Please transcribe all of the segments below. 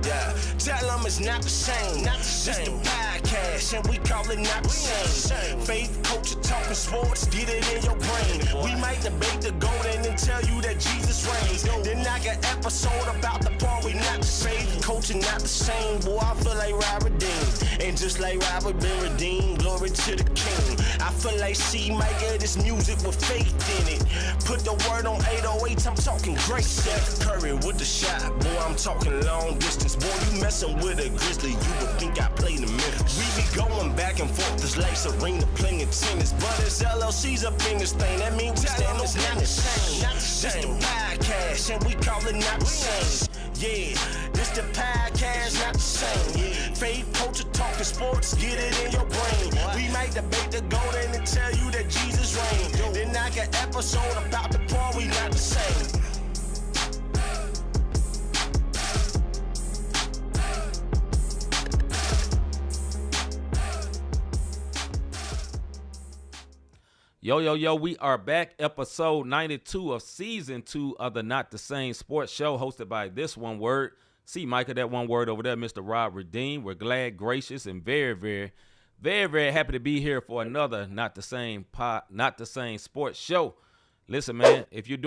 Yeah, tell them it's not the same. This the podcast, and we call it not the same. Faith, culture, talking sports, get it in your brain. We might debate the golden and tell you that Jesus reigns. Then like an episode about the part we not the same. Faith, culture, not the same. Boy, I feel like Robert Dean. And just like Robert been redeemed, glory to the King. I feel like C-Micah, this music with faith in it. Put the word on 808, I'm talking great. Steph Curry with the shot, boy, I'm talking long distance. Boy, you messing with a Grizzly, you would think I played in Memphis. We be going back and forth, this like Serena playing tennis. But it's LLC's up in this thing, that means we stand on not the same. This the podcast, and we call it not the same. Yeah, this the podcast, not the same. Faith, culture, talking sports, get it in your brain. We might debate the golden and tell you that Jesus reigned. Then like an episode about the part we not the same. Yo, we are back, episode 92 of season 2 of the Not the Same Sports Show, hosted by this one word, C-Micah, that one word over there, Mr. Rob Redeem. We're glad, gracious, and very, very happy to be here for another Not the Same Sports Show. Listen, man, if you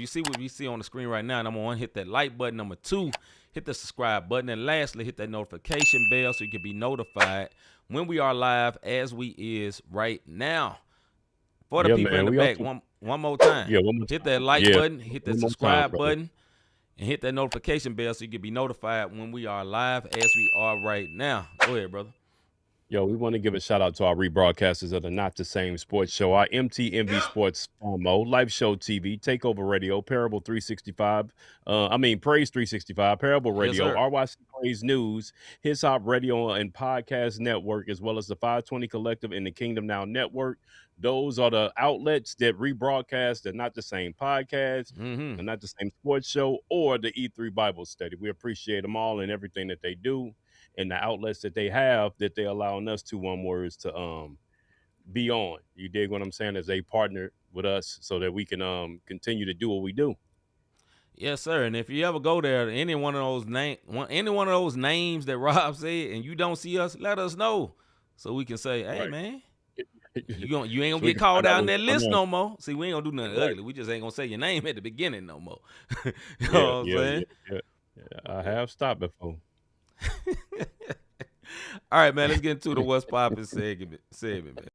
see what we see on the screen right now, number 1, hit that like button. Number 2, hit the subscribe button. And lastly, hit that notification bell so you can be notified when we are live, as we is right now. For the people in the back, one more time. Hit that like button, hit that subscribe button, and hit that notification bell so you can be notified when we are live, as we are right now. Go ahead, brother. Yo, we want to give a shout out to our rebroadcasters of the Not the Same Sports Show, our MTMV Sports FOMO, Live Show TV, Takeover Radio, Parable 365, Praise 365, Parable Yes, Radio, sir. RYC Praise News, His Hop Radio and Podcast Network, as well as the 520 Collective and the Kingdom Now Network. Those are the outlets that rebroadcast the Not the Same Podcast, Mm-hmm. the Not the Same Sports Show, or the E3 Bible Study. We appreciate them all and everything that they do and the outlets that they have that they're allowing us to one words to be on. You dig what I'm saying? As they partner with us so that we can continue to do what we do. Yes, sir. And if you ever go there, any one of those names that Rob said, and you don't see us, let us know so we can say, "Hey, Right. man, you ain't So gonna we get can called find out out in what's that going list on. no more." See, we ain't gonna do nothing Right. ugly. We just ain't gonna say your name at the beginning no more. You Yeah, know what I'm yeah, saying? yeah, yeah. I have stopped before. All right, man. Let's get into the what's poppin' segment, man.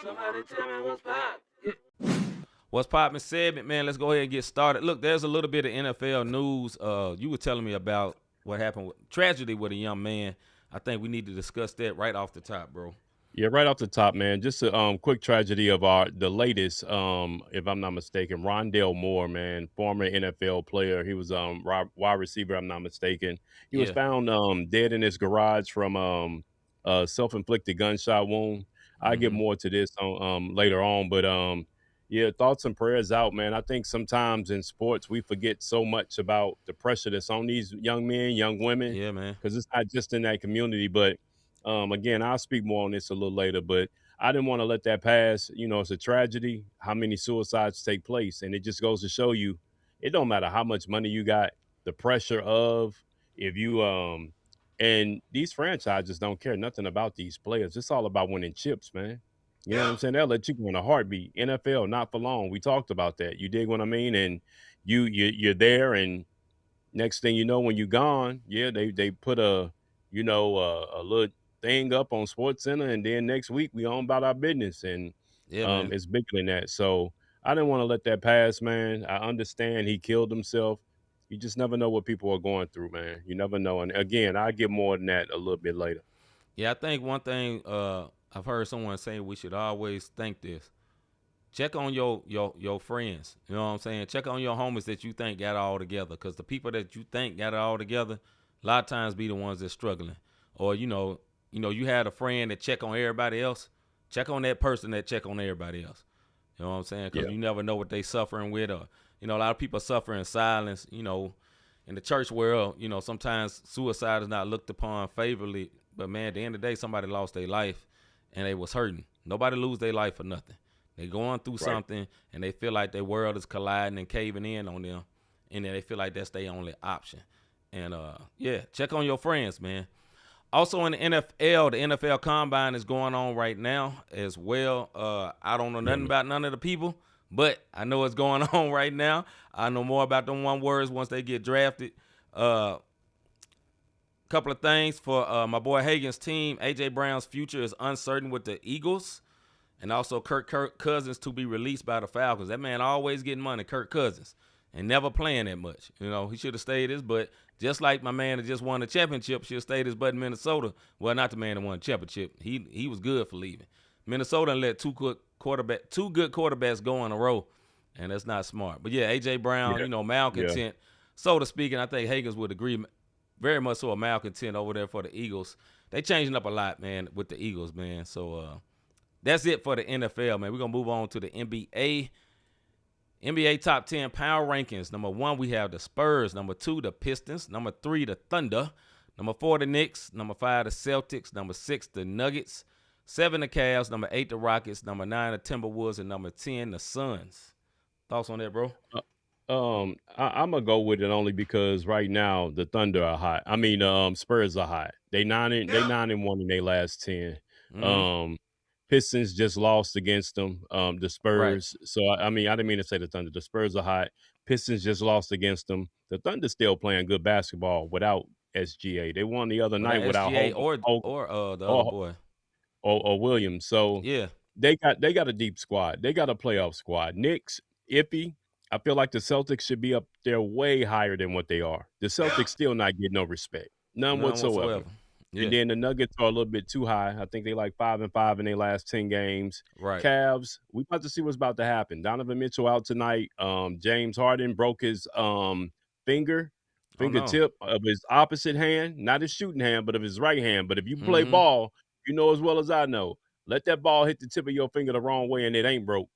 Somebody tell me what's poppin'. What's poppin' segment, man? Let's go ahead and get started. Look, there's a little bit of NFL news. You were telling me about what happened with tragedy with a young man. I think we need to discuss that right off the top, bro. Yeah, right off the top, man. Just a quick tragedy of the latest, if I'm not mistaken, Rondale Moore, man, former NFL player. He was wide receiver, I'm not mistaken. He was Yeah. found dead in his garage from a self-inflicted gunshot wound. I get Mm-hmm. more to this on later on, but yeah, thoughts and prayers out, man. I think sometimes in sports we forget so much about the pressure that's on these young men, young women, Yeah, man. because it's not just in that community, but again, I'll speak more on this a little later, but I didn't want to let that pass. You know, it's a tragedy how many suicides take place. And it just goes to show you it don't matter how much money you got, the pressure of if you and these franchises don't care nothing about these players. It's all about winning chips, man. You know what I'm saying? They'll let you go in a heartbeat. NFL, not for long. We talked about that. You dig what I mean? And you're there, and next thing you know, when you're gone, yeah, they put a little thing up on Sports Center, and then next week we on about our business, and Yeah, man. it's bigger than that. So I didn't want to let that pass, man. I understand he killed himself. You just never know what people are going through, man. You never know. And again, I get more than that a little bit later. Yeah, I think one thing I've heard someone say we should always think this. Check on your friends. You know what I'm saying? Check on your homies that you think got it all together. Because the people that you think got it all together, a lot of times be the ones that's struggling. Or, you had a friend that check on everybody else. Check on that person that check on everybody else. You know what I'm saying? Because Yeah, you never know what they suffering with. Or, a lot of people suffer in silence. In the church world, sometimes suicide is not looked upon favorably. But, man, at the end of the day, somebody lost their life and they was hurting. Nobody lose their life for nothing. They going through right. something and they feel like their world is colliding and caving in on them, and then they feel like that's their only option. And check on your friends, man. Also in the NFL, the NFL Combine is going on right now as well. I don't know Yeah, nothing man. about none of the people, but I know it's going on right now. I know more about them one words once they get drafted. Couple of things for my boy Hagen's team. A.J. Brown's future is uncertain with the Eagles. And also Kirk Cousins to be released by the Falcons. That man always getting money, Kirk Cousins, and never playing that much. He should have stayed his butt. Just like my man that just won the championship should have stayed his butt in Minnesota. Well, not the man that won the championship. He was good for leaving. Minnesota let two good quarterbacks go in a row, and that's not smart. But yeah, A.J. Brown, Yeah, yeah, malcontent, so to speak, and I think Higgins would agree very much so a malcontent over there for the Eagles. They changing up a lot, man, with the Eagles, man. So, that's it for the NFL, man. We're going to move on to the NBA. NBA top 10 power rankings. Number 1, we have the Spurs. Number 2, the Pistons. Number 3, the Thunder. Number 4, the Knicks. Number 5, the Celtics. Number 6, the Nuggets. 7, the Cavs. Number 8, the Rockets. Number 9, the Timberwolves. And number 10, the Suns. Thoughts on that, bro? I'm gonna go with it only because right now the Thunder are hot. Spurs are hot. They 9-1 in their last 10. Mm-hmm. Um, Pistons just lost against them. The Right. Spurs. So I didn't mean to say the Thunder. The Spurs are hot. Pistons just lost against them. The Thunder still playing good basketball without SGA. They won the other Well, that night without SGA Hogan, or Hogan the other or, boy. or Williams. So Yeah. they got a deep squad. They got a playoff squad. Knicks, iffy. I feel like the Celtics should be up there way higher than what they are. The Celtics still not getting no respect. None None whatsoever. whatsoever. Yeah. And then the Nuggets are a little bit too high. I think they like 5-5 in their last 10 games. Right. Cavs, we about to see what's about to happen. Donovan Mitchell out tonight. James Harden broke his finger, Oh no. fingertip of his opposite hand, not his shooting hand, but of his right hand. But if you play Mm-hmm. ball, you know as well as I know, let that ball hit the tip of your finger the wrong way and it ain't broke.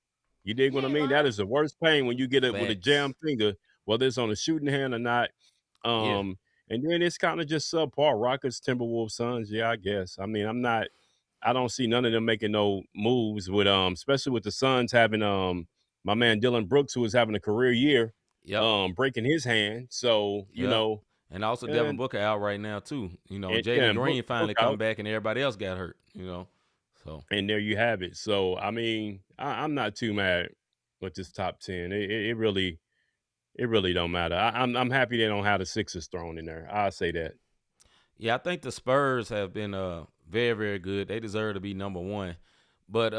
You dig what I mean? That is the worst pain when you get it with a Facts. jammed finger, whether it's on a shooting hand or not. Yeah. And then it's kind of just subpar. Rockets, Timberwolves, Suns. Yeah, I guess. I mean, I don't see none of them making no moves with especially with the Suns having my man Dylan Brooks, who is having a career year, Yep. breaking his hand. So, Yep. And also Devin and Booker out right now too. yeah, Jalen and Green Book finally come out, back and everybody else got hurt. So and there you have it. So I mean, I'm not too mad with this top 10. It really don't matter. I'm happy they don't have the Sixers thrown in there. I'll say that. yeah, I think the Spurs have been very, very good. They deserve to be number one. But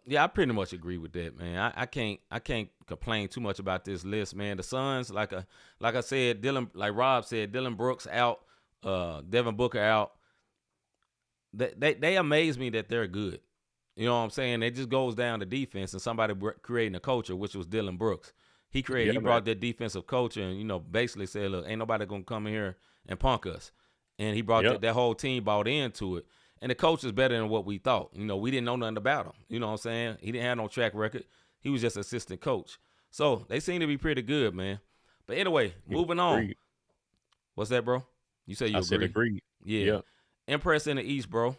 yeah, I pretty much agree with that, man. I can't complain too much about this list, man. The Suns, like I said, like Rob said, Dylan Brooks out, Devin Booker out. They amaze me that they're good. You know what I'm saying? It just goes down to defense and somebody creating a culture, which was Dylan Brooks. He Yeah, man. brought that defensive culture and basically said, look, ain't nobody gonna come in here and punk us. And he brought Yep. that whole team bought into it. And the coach is better than what we thought. We didn't know nothing about him. You know what I'm saying? He didn't have no track record. He was just assistant coach. So they seem to be pretty good, man. But anyway, moving on. Agreed. What's that, bro? You say you I said agree? agreed. Yeah. Yeah. Impress in the East, bro.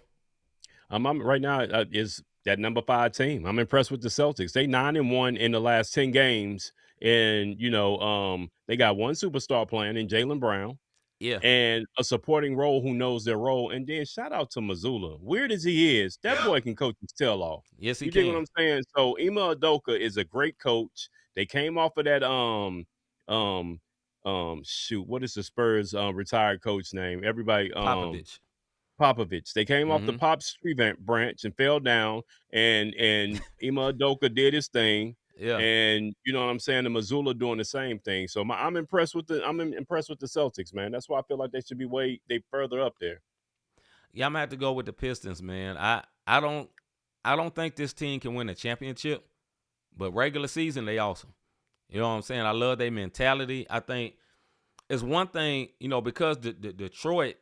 I'm right now is that number 5 team. I'm impressed with the Celtics. They 9-1 in the last 10 games, and they got one superstar playing in Jaylen Brown Yeah. and a supporting role who knows their role. And then shout out to Missoula. Weird as he is, that boy can coach his tail off. Yes, he You dig what can. I'm saying? So Ima Udoka is a great coach. They came off of that um shoot, what is the Spurs retired coach name? Everybody Popovich. Popovich. They came off the Mm-hmm. Pops branch and fell down, and Ima Udoka did his thing, Yeah. and you know what I'm saying. The Missoula doing the same thing. So I'm impressed with the Celtics, man. That's why I feel like they should be they further up there. Yeah, I'm gonna have to go with the Pistons, man. I don't think this team can win a championship, but regular season they awesome. You know what I'm saying? I love their mentality. I think it's one thing, because the Detroit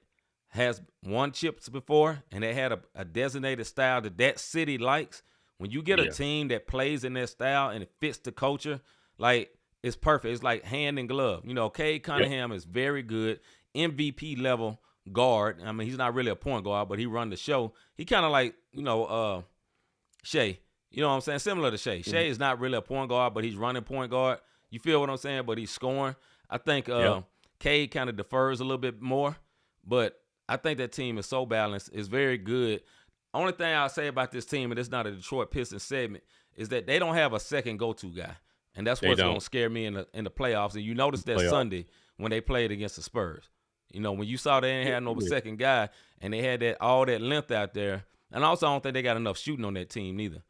has won chips before and they had a designated style that city likes. When you get a Yeah. team that plays in their style and it fits the culture, like it's perfect. It's like hand in glove. Cade Cunningham is very good, MVP level guard. I mean, he's not really a point guard, but he run the show. He kind of like, Shea. You know what I'm saying? Similar to Shea. Shea is not really a point guard, but he's running point guard. You feel what I'm saying? But he's scoring. I think Cade kind of defers a little bit more, but I think that team is so balanced. It's very good. Only thing I'll say about this team, and it's not a Detroit Pistons segment, is that they don't have a second go-to guy. And that's They what's don't. going to scare me in the playoffs. And you notice that Playoffs. Sunday when they played against the Spurs. When you saw they didn't have no Yeah. second guy and they had all that length out there. And also, I don't think they got enough shooting on that team neither.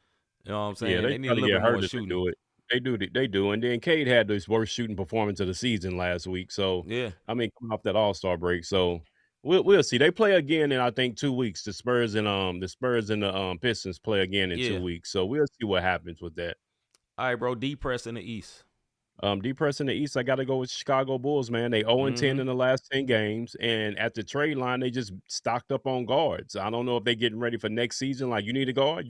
You know what I'm saying? Yeah, They they need a try to little get bit more Hurts to shooting. do it. They do. And then Cade had his worst shooting performance of the season last week. So Yeah. I mean, coming off that All-Star break. So we'll see. They play again in I think 2 weeks. The Spurs and the Pistons play again in 2 Yeah. weeks. So we'll see what happens with that. All right, bro. D-Press in the East. Depressed in the East, I got to go with Chicago Bulls, man. They 0-10 Mhm. in the last 10 games, and at the trade line, they just stocked up on guards. I don't know if they're getting ready for next season. Like, you need a guard,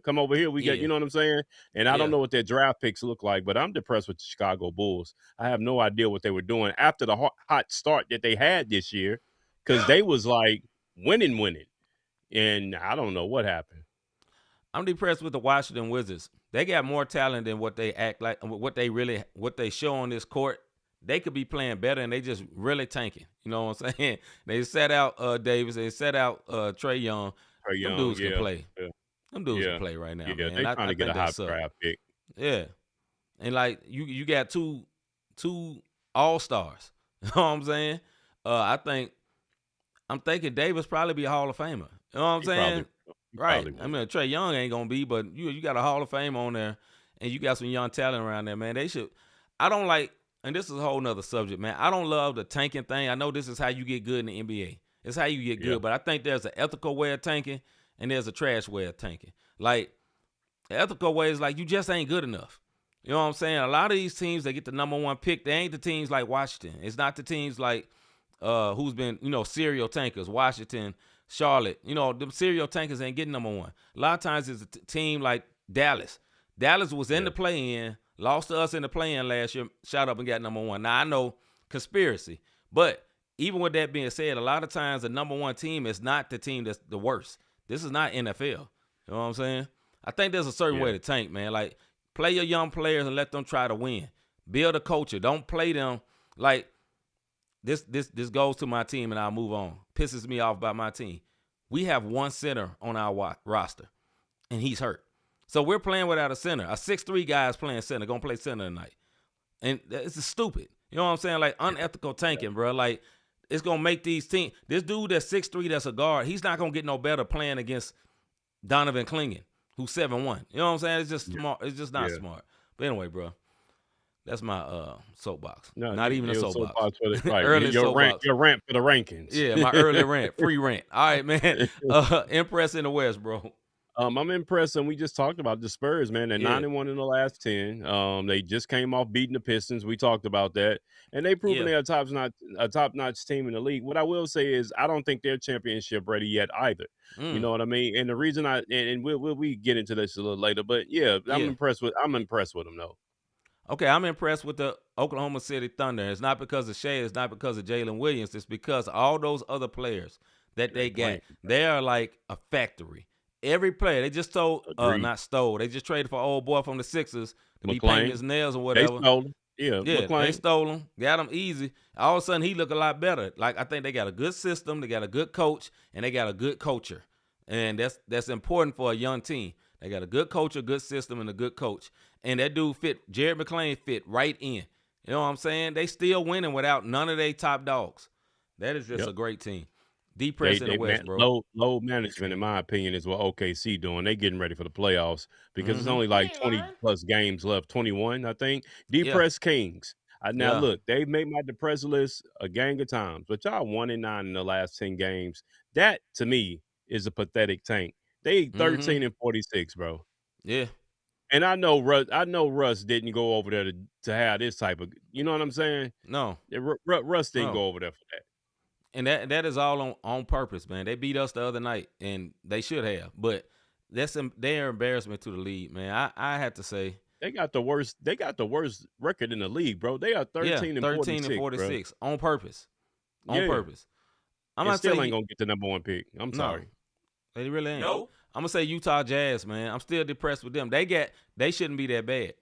come over here. We got, Yeah. you know what I'm saying? And I Yeah. don't know what their draft picks look like, but I'm depressed with the Chicago Bulls. I have no idea what they were doing after the hot start that they had this year, because they was like winning, and I don't know what happened. I'm depressed with the Washington Wizards. They got more talent than what they act like, what they show on this court. They could be playing better, and they just really tanking. You know what I'm saying? They set out Davis. They set out Trae Young. Trae Them Young, dudes can yeah, play. yeah, Them dudes yeah, can play right now, yeah. man. They I trying to get think a they high suck. draft pick. Yeah, and like you got two all-stars. You know what I'm saying? I'm thinking Davis probably be a Hall of Famer. You know what I'm saying? Right. Probably I will. mean, Trae Young ain't gonna be, but you got a Hall of Fame on there, and you got some young talent around there, man. They should. I don't like, and this is a whole nother subject, man. I don't love the tanking thing. I know this is how you get good in the NBA. It's how you get good. Yeah. But I think there's an ethical way of tanking and there's a trash way of tanking. Like, the ethical way is like you just ain't good enough. You know what I'm saying? A lot of these teams that get the number one pick, they ain't the teams like Washington. It's not the teams like who's been, serial tankers, Washington, Charlotte. Them serial tankers ain't getting number one. A lot of times it's a team like Dallas. Dallas was in the play-in, lost to us in the play-in last year, shot up and got number one. Now, I know conspiracy, but even with that being said, a lot of times the number one team is not the team that's the worst. This is not NFL. You know what I'm saying? I think there's a certain way to tank, man. Like, play your young players and let them try to win. Build a culture. Don't play them like this goes to my team and I'll move on. Pisses me off about my team. We have one center on our roster, and he's hurt. So we're playing without a center. A 6'3" guy is playing center, going to play center tonight. And it's stupid. You know what I'm saying? Like, unethical tanking, bro. Like, it's going to make these teams. This dude that's 6'3", that's a guard, he's not going to get no better playing against Donovan Clingan, who's 7'1". You know what I'm saying? It's just smart. It's just not smart. But anyway, bro, that's my soapbox. No, not even a soapbox. Right. Early soapbox. Your rant for the rankings. Yeah, my early rant, free rant. All right, man. Impress in the West, bro. I'm impressed, and we just talked about the Spurs, man. They're 9-1 in the last 10. They just came off beating the Pistons. We talked about that, and they proven they're a top-notch team in the league. What I will say is, I don't think they're championship ready yet either. You know what I mean? And the reason and we get into this a little later, but I'm impressed with them though. Okay, I'm impressed with the Oklahoma City Thunder. It's not because of Shea. It's not because of Jalen Williams. It's because all those other players that they got. They are like a factory. Every player, they just they just traded for old boy from the Sixers to be painting his nails or whatever. They stole him. Yeah, they stole him, got him easy. All of a sudden, he look a lot better. Like, I think they got a good system, they got a good coach, and they got a good culture. And that's important for a young team. They got a good culture, good system, and a good coach. And that dude Jared McClain fit right in. You know what I'm saying? They still winning without none of their top dogs. That is just a great team. Depressed in the West, bro. Low management, in my opinion, is what OKC doing. They getting ready for the playoffs because it's only like 20-plus games left, 21, I think. Depressed Kings. Now, look, they made my depressed list a gang of times, but y'all 1-9 in the last 10 games. That, to me, is a pathetic tank. They 13-46, bro. Yeah. And I know Russ didn't go over there to have this type of, you know what I'm saying? No. Russ didn't go over there for that. And that is all on purpose, man. They beat us the other night, and they should have. But they're embarrassment to the league, man. I have to say. They got the worst record in the league, bro. They are 13-46 on purpose. On purpose. I'm not still ain't gonna get the number one pick. I'm sorry. They really ain't. No. I'm gonna say Utah Jazz, man. I'm still depressed with them. They shouldn't be that bad.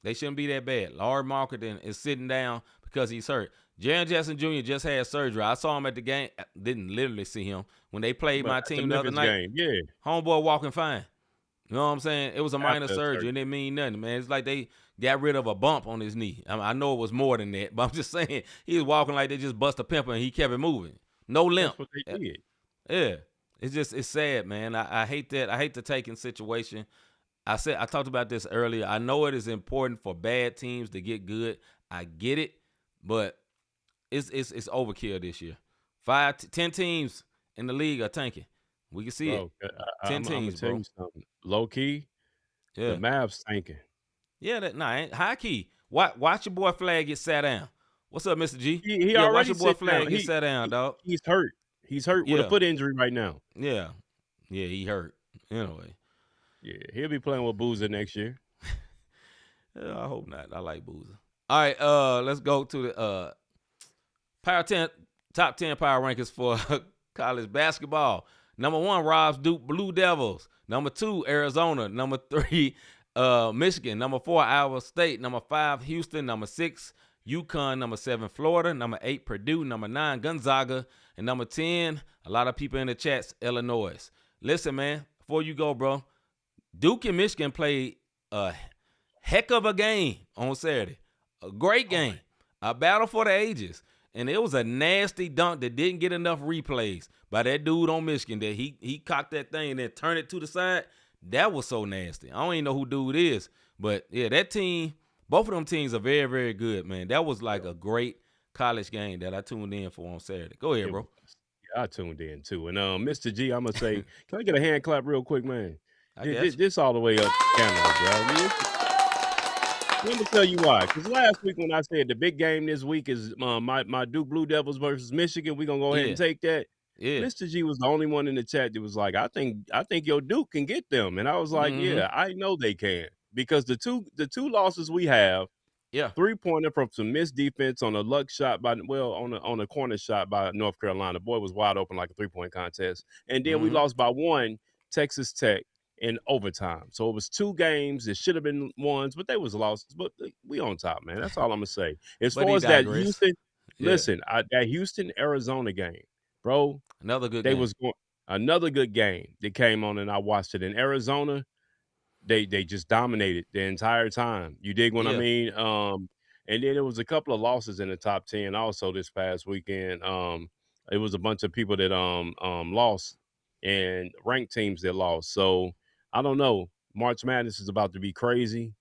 They shouldn't be that bad. Larry Marketing is sitting down because he's hurt. Jaren Jackson Jr. just had surgery. I saw him at the game. I didn't literally see him. When they played my team the other night, homeboy walking fine. You know what I'm saying? It was a minor surgery. It didn't mean nothing, man. It's like they got rid of a bump on his knee. I know it was more than that, but I'm just saying he was walking like they just bust a pimple and he kept it moving. No limp. That's what they did. Yeah. It's sad, man. I hate that. I hate the taking situation. I talked about this earlier. I know it is important for bad teams to get good. I get it, but it's overkill this year. 10 teams in the league are tanking. We can see it. 10 teams, bro. Low key, the Mavs tanking. Yeah, high key. Watch your boy Flag get sat down. What's up, Mr. G? He already watch your boy Flag get sat down, dog. He's hurt. He's hurt with a foot injury right now. Yeah, he hurt. Anyway. Yeah, he'll be playing with Boozer next year. I hope not. I like Boozer. All right, let's go to the top 10 power rankings for college basketball. Number 1, Rob's Duke Blue Devils. Number 2, Arizona. Number 3, Michigan. Number 4, Iowa State. Number 5, Houston. Number 6, UConn. Number 7, Florida. Number 8, Purdue. Number 9, Gonzaga. And number 10, a lot of people in the chats, Illinois. Listen, man, before you go, bro, Duke and Michigan played a heck of a game on Saturday. A great game. A battle for the ages. And it was a nasty dunk that didn't get enough replays by that dude on Michigan that he cocked that thing and then turned it to the side. That was so nasty. I don't even know who dude is. But, yeah, that team, both of them teams are very, very good, man. That was like a great college game that I tuned in for on Saturday. Go ahead, bro. I tuned in too. And Mr. G, I'm gonna say, can I get a hand clap real quick, man? I guess. This all the way up Canada, bro. I mean, let me tell you why. Because last week when I said the big game this week is my Duke Blue Devils versus Michigan, we're gonna go ahead Yeah. and take that. Yeah. Mr. G was the only one in the chat that was like, I think your Duke can get them. And I was like, Mm-hmm. yeah, I know they can. Because the two losses we have, Yeah. 3-pointer from some missed defense on a luck shot on a corner shot by North Carolina. Boy was wide open like a 3-point contest. And then we Mm-hmm. lost by 1, Texas Tech in overtime. So it was 2 games. It should have been ones, but they was losses. But we on top, man. That's all I'm gonna say. As But far he as that digressed. Houston, Yeah. listen, that Houston Arizona game, bro. Another good They game. was going another good game that came on, and I watched it in Arizona. They just dominated the entire time. You dig what I Yeah. mean? And then there was a couple of losses in the top 10 also this past weekend. It was a bunch of people that lost and ranked teams that lost. So I don't know. March Madness is about to be crazy,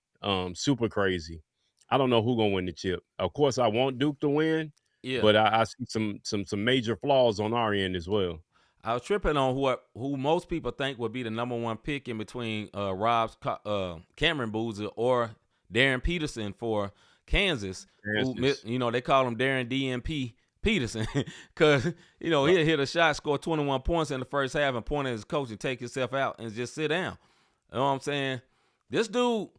super crazy. I don't know who gonna win the chip. Of course, I want Duke to win, Yeah. but I see some major flaws on our end as well. I was tripping on who most people think would be the number 1 pick in between Cameron Boozer or Darren Peterson for Kansas. Who, Kansas. they call him Darren DMP Peterson because he'll hit a shot, score 21 points in the first half, and point at his coach and take himself out and just sit down. You know what I'm saying? This dude,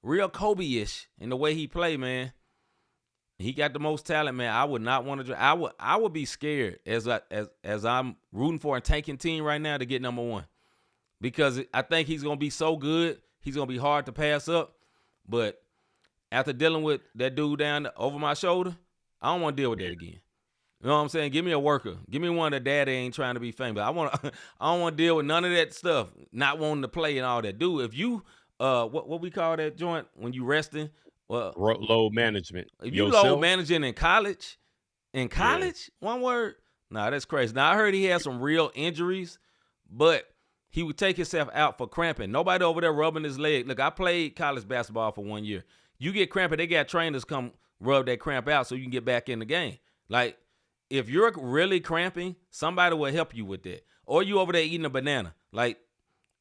real Kobe-ish in the way he play, man. He got the most talent, man. I would not want to. I would be scared as I'm rooting for a tanking team right now to get number 1, because I think he's gonna be so good. He's gonna be hard to pass up. But after dealing with that dude down over my shoulder, I don't want to deal with that again. You know what I'm saying? Give me a worker. Give me one that daddy ain't trying to be famous. I don't want to deal with none of that stuff. Not wanting to play and all that. Dude, if you what we call that joint when you resting? Well, Load management. if you Yourself? load managing in college, Yeah. one word, nah, that's crazy. Now I heard he had some real injuries, but he would take himself out for cramping. Nobody over there rubbing his leg. Look, I played college basketball for 1 year. You get cramping, they got trainers come rub that cramp out so you can get back in the game. Like, if you're really cramping, somebody will help you with that. Or you over there eating a banana. Like,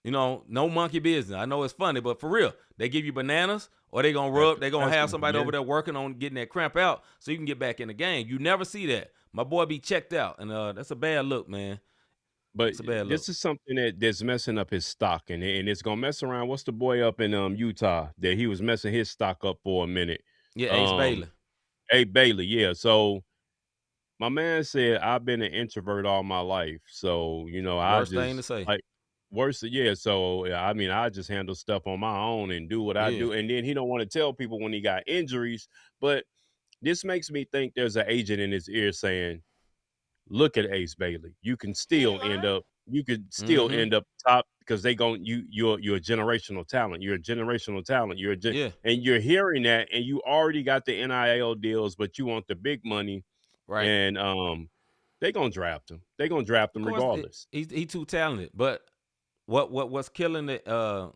no monkey business. I know it's funny, but for real, they give you bananas, or they're going to have somebody over there working on getting that cramp out so you can get back in the game. You never see that. My boy be checked out, and that's a bad look, man. But It's a bad look. this is something that's messing up his stock, and it's gonna mess around. What's the boy up in Utah that he was messing his stock up for a minute? Yeah, Ace Bailey. Ace Bailey, yeah. So my man said, I've been an introvert all my life. So, Worst thing to say. Worse, yeah. So I mean, I just handle stuff on my own and do what I do. And then he don't want to tell people when he got injuries. But this makes me think there's an agent in his ear saying, look at Ace Bailey. You can still end up top because you're a generational talent. You're a generational talent. And you're hearing that, and you already got the NIL deals, but you want the big money. Right. And they're gonna draft him. They're gonna draft him regardless. He's too talented. But what's killing the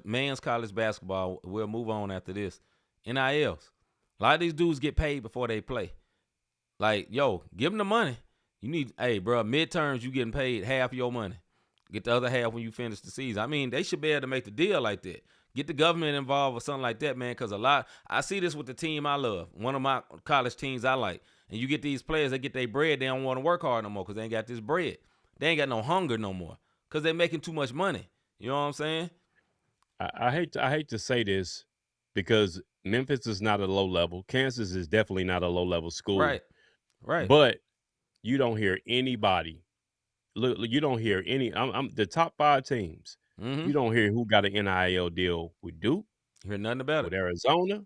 men's college basketball? We'll move on after this. NILs. A lot of these dudes get paid before they play. Like, yo, give them the money. You need, hey, bro, midterms, you getting paid half your money. Get the other half when you finish the season. I mean, they should be able to make the deal like that. Get the government involved or something like that, man, because I see this with the team I love, one of my college teams I like. And you get these players, they get their bread, they don't want to work hard no more because they ain't got this bread. They ain't got no hunger no more because they're making too much money. You know what I'm saying? I hate to say this because Memphis is not a low level. Kansas is definitely not a low level school. Right. But you don't hear anybody. Look, you don't hear any. I'm the top 5 teams. Mm-hmm. You don't hear who got an NIL deal with Duke. You hear nothing about with it. Arizona,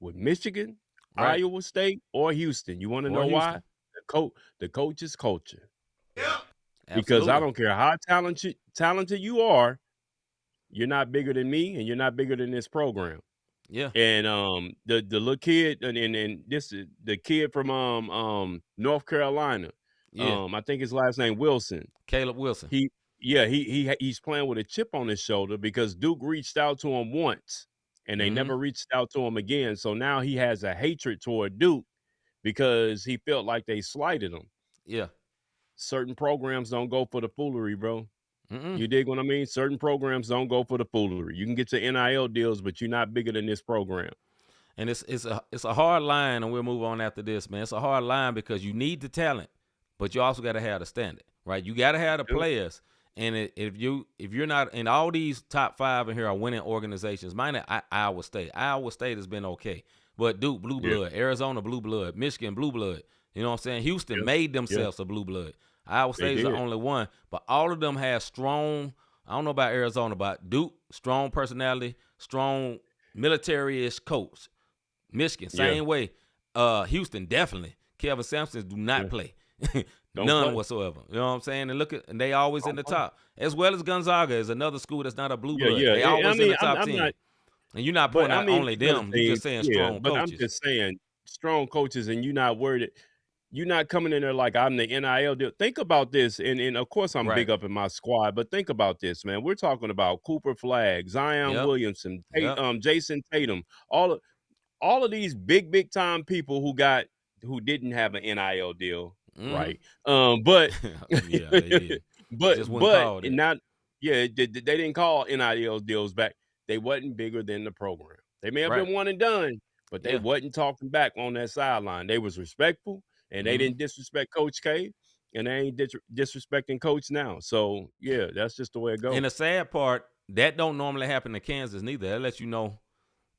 with Michigan, Right. Iowa State, or Houston. You want to know why? The coach's culture. Yeah. Because I don't care how talented you are, you're not bigger than me, and you're not bigger than this program. Yeah. And the little kid, and this is the kid from North Carolina. Yeah. I think his last name Wilson. Caleb Wilson. He's playing with a chip on his shoulder because Duke reached out to him once, and they never reached out to him again. So now he has a hatred toward Duke because he felt like they slighted him. Yeah. certain programs don't go for the foolery, bro. Mm-mm. You dig what I mean? Certain programs don't go for the foolery. You can get your NIL deals, but you're not bigger than this program. And it's a hard line, and we'll move on after this, man. It's a hard line because you need the talent, but you also got to have the standard, right? You got to have the Yep. players, and if you're not, and all these top five in here are winning organizations. Mine at Iowa State. Iowa State has been okay, but Duke blue Yeah. blood, Arizona blue blood, Michigan blue blood. You know what I'm saying? Houston Yeah. made Yeah. themselves a blue blood. Iowa They State is the did. only one, but all of them have strong. I don't know about Arizona, but Duke strong personality, strong military-ish coach. Michigan, Yeah. same way. Houston, definitely. Kevin Sampson do not Yeah. play. Don't None play. whatsoever. You know what I'm saying? And they always in Don't the play. top. As well as Gonzaga is another school that's not a blue Yeah, blood. yeah. They I always in mean, the top I'm 10. not, And you're not but pointing I out mean, only the other them. You're thing, just saying yeah, strong but I'm coaches. just saying strong coaches, and you're not worried. You're not coming in there like I'm the NIL deal. Think about this, and of course I'm Right. big up in my squad, but think about this, man. We're talking about Cooper Flag, Zion Yep. Williamson, Yep. Jason Tatum, all of these big time people who didn't have an NIL deal, Mm-hmm. right? But Yeah, they did. Just wouldn't but call that. not yeah, they didn't call NIL deals back. They wasn't bigger than the program. They may have Right. been one and done, but they Yeah. wasn't talking back on that sideline. They was respectful, and they Mm-hmm. didn't disrespect Coach K, and they ain't disrespecting Coach now. So yeah, that's just the way it goes. And the sad part, that don't normally happen in Kansas neither. That lets you know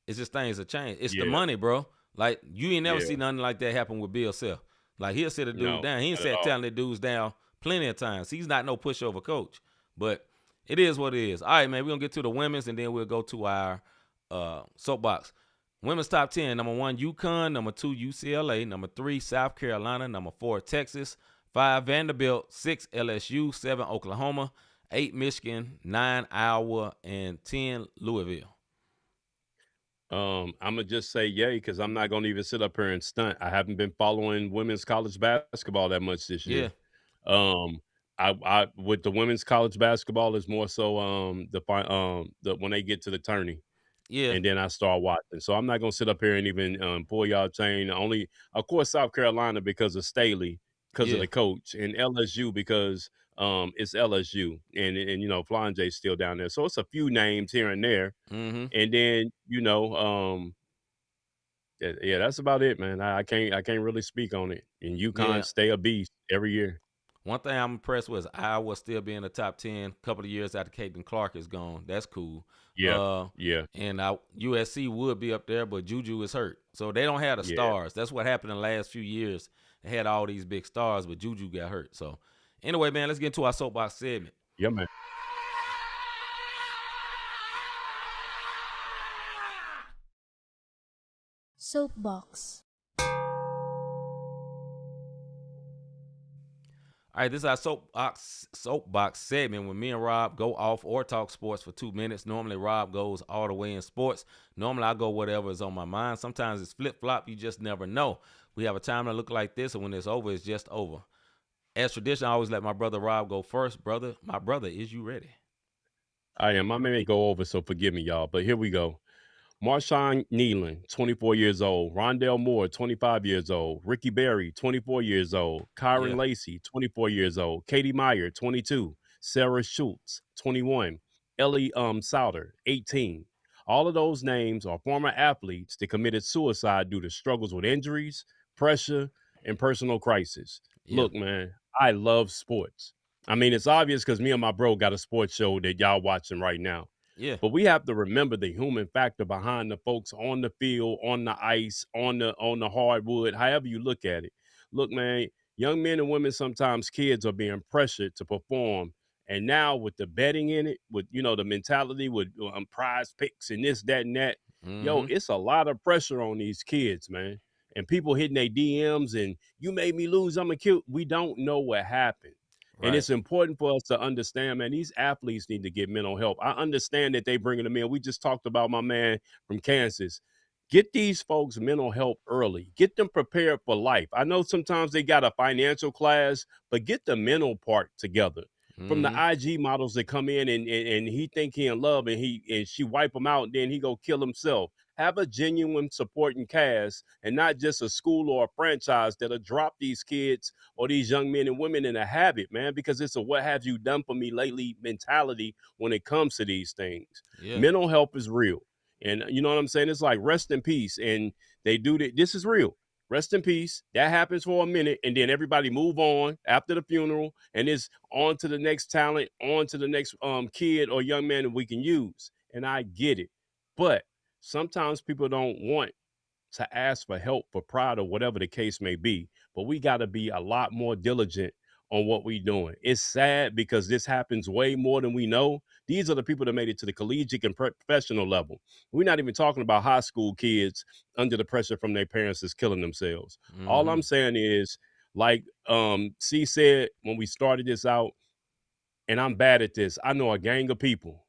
it's just things that change. It's the Yeah, money, bro. Like you ain't never see yeah, nothing like that happen with Bill Self. Like he'll sit a dude no, down. He ain't not at sat all. talented dudes down plenty of times. He's not no pushover coach. But it is what it is. All right, man. We're gonna get to the women's and then we'll go to our soapbox. Women's top 10. Number 1, UConn. Number 2, UCLA. Number 3, South Carolina. Number 4, Texas. 5, Vanderbilt. 6, LSU. 7, Oklahoma. 8, Michigan. 9, Iowa. And 10, Louisville. I'm gonna just say yay because I'm not gonna even sit up here and stunt. I haven't been following women's college basketball that much this Yeah. year. Um, I with the women's college basketball is more so the when they get to the tourney, Yeah. and then I start watching. So I'm not gonna sit up here and even pull y'all chain. Only of course South Carolina because of Staley, because of Yeah. the coach, and LSU because it's LSU, and Flying J's still down there. So it's a few names here and there. Mm-hmm. And then, yeah, that's about it, man. I can't really speak on it. And Yeah. UConn stay a beast every year. One thing I'm impressed with is Iowa still being in the top 10 a couple of years after Caitlin Clark is gone. That's cool. Yeah, yeah, And USC would be up there, but Juju is hurt. So they don't have the yeah, stars. That's what happened in the last few years. They had all these big stars, but Juju got hurt. So anyway, man, let's get into our soapbox segment. yeah, man. Soapbox. All right, this is our soapbox segment when me and Rob go off or talk sports for 2 minutes. Normally, Rob goes all the way in sports. Normally, I go whatever is on my mind. Sometimes it's flip-flop. You just never know. We have a time to look like this, and when it's over, it's just over. As tradition, I always let my brother Rob go first. My brother, is you ready? I am. I may go over, so forgive me, y'all. But here we go. Marshawn Nealon, 24 years old. Rondell Moore, 25 years old. Ricky Berry, 24 years old. Kyron Yeah. Lacey, 24 years old. Katie Meyer, 22. Sarah Schultz, 21. Ellie Souter, 18. All of those names are former athletes that committed suicide due to struggles with injuries, pressure, and personal crisis. Yeah. Look, man, I love sports. I mean, it's obvious because me and my bro got a sports show that y'all watching right now. Yeah. But we have to remember the human factor behind the folks on the field, on the ice, on the hardwood, however you look at it. Look, man, young men and women, sometimes kids are being pressured to perform. And now with the betting in it, with the mentality with prize picks and this, that, and that, yo, Mm-hmm. it's a lot of pressure on these kids, man. And people hitting their DMs and you made me lose, I'm a kill. We don't know what happened. And Right. it's important for us to understand, man, these athletes need to get mental help. I understand that they bringing them in. We just talked about my man from Kansas. Get these folks mental help early. Get them prepared for life. I know sometimes they got a financial class, but get the mental part together. From the Mm-hmm. IG models that come in and he think he in love and she wipe him out, and then he go kill himself. Have a genuine supporting cast and not just a school or a franchise that'll drop these kids or these young men and women in a habit, man, because it's a what have you done for me lately mentality when it comes to these things. Yeah. Mental health is real. And you know what I'm saying? It's like rest in peace. And they do that. This is real. Rest in peace. That happens for a minute, and then everybody move on after the funeral, and it's on to the next talent, on to the next kid or young man that we can use. And I get it, but sometimes people don't want to ask for help, for pride, or whatever the case may be. But we got to be a lot more diligent on what we doing. It's sad because this happens way more than we know. These are the people that made it to the collegiate and professional level. We're not even talking about high school kids under the pressure from their parents that's killing themselves. All I'm saying is, like C said when we started this out, and I'm bad at this, I know a gang of people,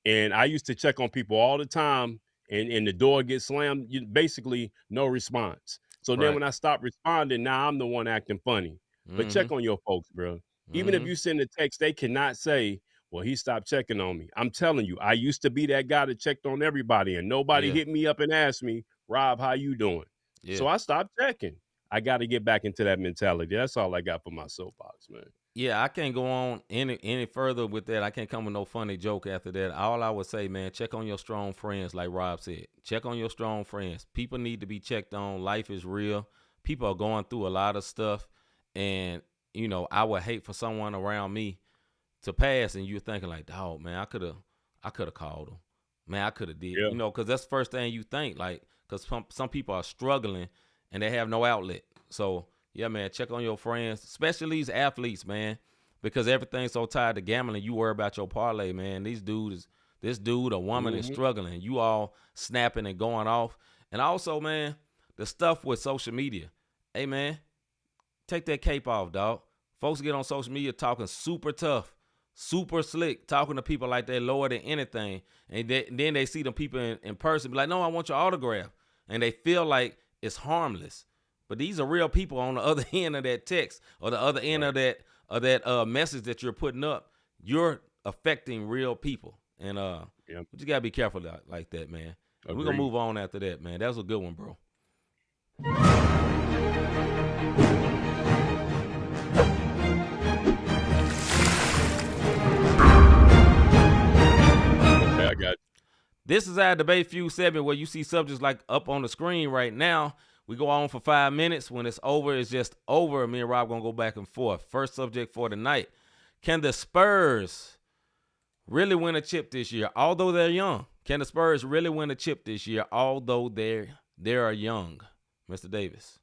and I used to check on people all the time, and the door gets slammed, basically no response. So then Right. when I stop responding, now I'm the one acting funny. But check on your folks, bro. Even if you send a text, they cannot say, well, he stopped checking on me. I'm telling you, I used to be that guy that checked on everybody, and nobody Yeah. hit me up and asked me, Rob, how you doing? Yeah. So I stopped checking. I got to get back into that mentality. That's all I got for my soapbox, man. Yeah, I can't go on any further with that. I can't come with no funny joke after that. All I would say, man, check on your strong friends, like Rob said. Check on your strong friends. People need to be checked on. Life is real. People are going through a lot of stuff, and you know, I would hate for someone around me to pass, and you're thinking like, dog, man, I could have called them. Man, I could have did. Yeah. You know, because that's the first thing you think, like, because some people are struggling and they have no outlet. So yeah, man, check on your friends, especially these athletes, man, because everything's so tied to gambling. You worry about your parlay, man. This dude, a woman is struggling. You all snapping and going off. And also, man, the stuff with social media. Hey, man, take that cape off, dog. Folks get on social media talking super tough, super slick, talking to people like they're lower than anything. And then they see them people in person, be like, no, I want your autograph. And they feel like it's harmless. But these are real people on the other end of that text or the other end of that message that you're putting up. You're affecting real people. And we just got to be careful like that, man. We're going to move on after that, man. That was a good one, bro. Okay, I got you. This is our Debate Feud segment where you see subjects like up on the screen right now. We go on for 5 minutes. When it's over, it's just over. Me and Rob going to go back and forth. First subject for tonight. Can the Spurs really win a chip this year, although they're young? Can the Spurs really win a chip this year, although they are young? Mr. Davis.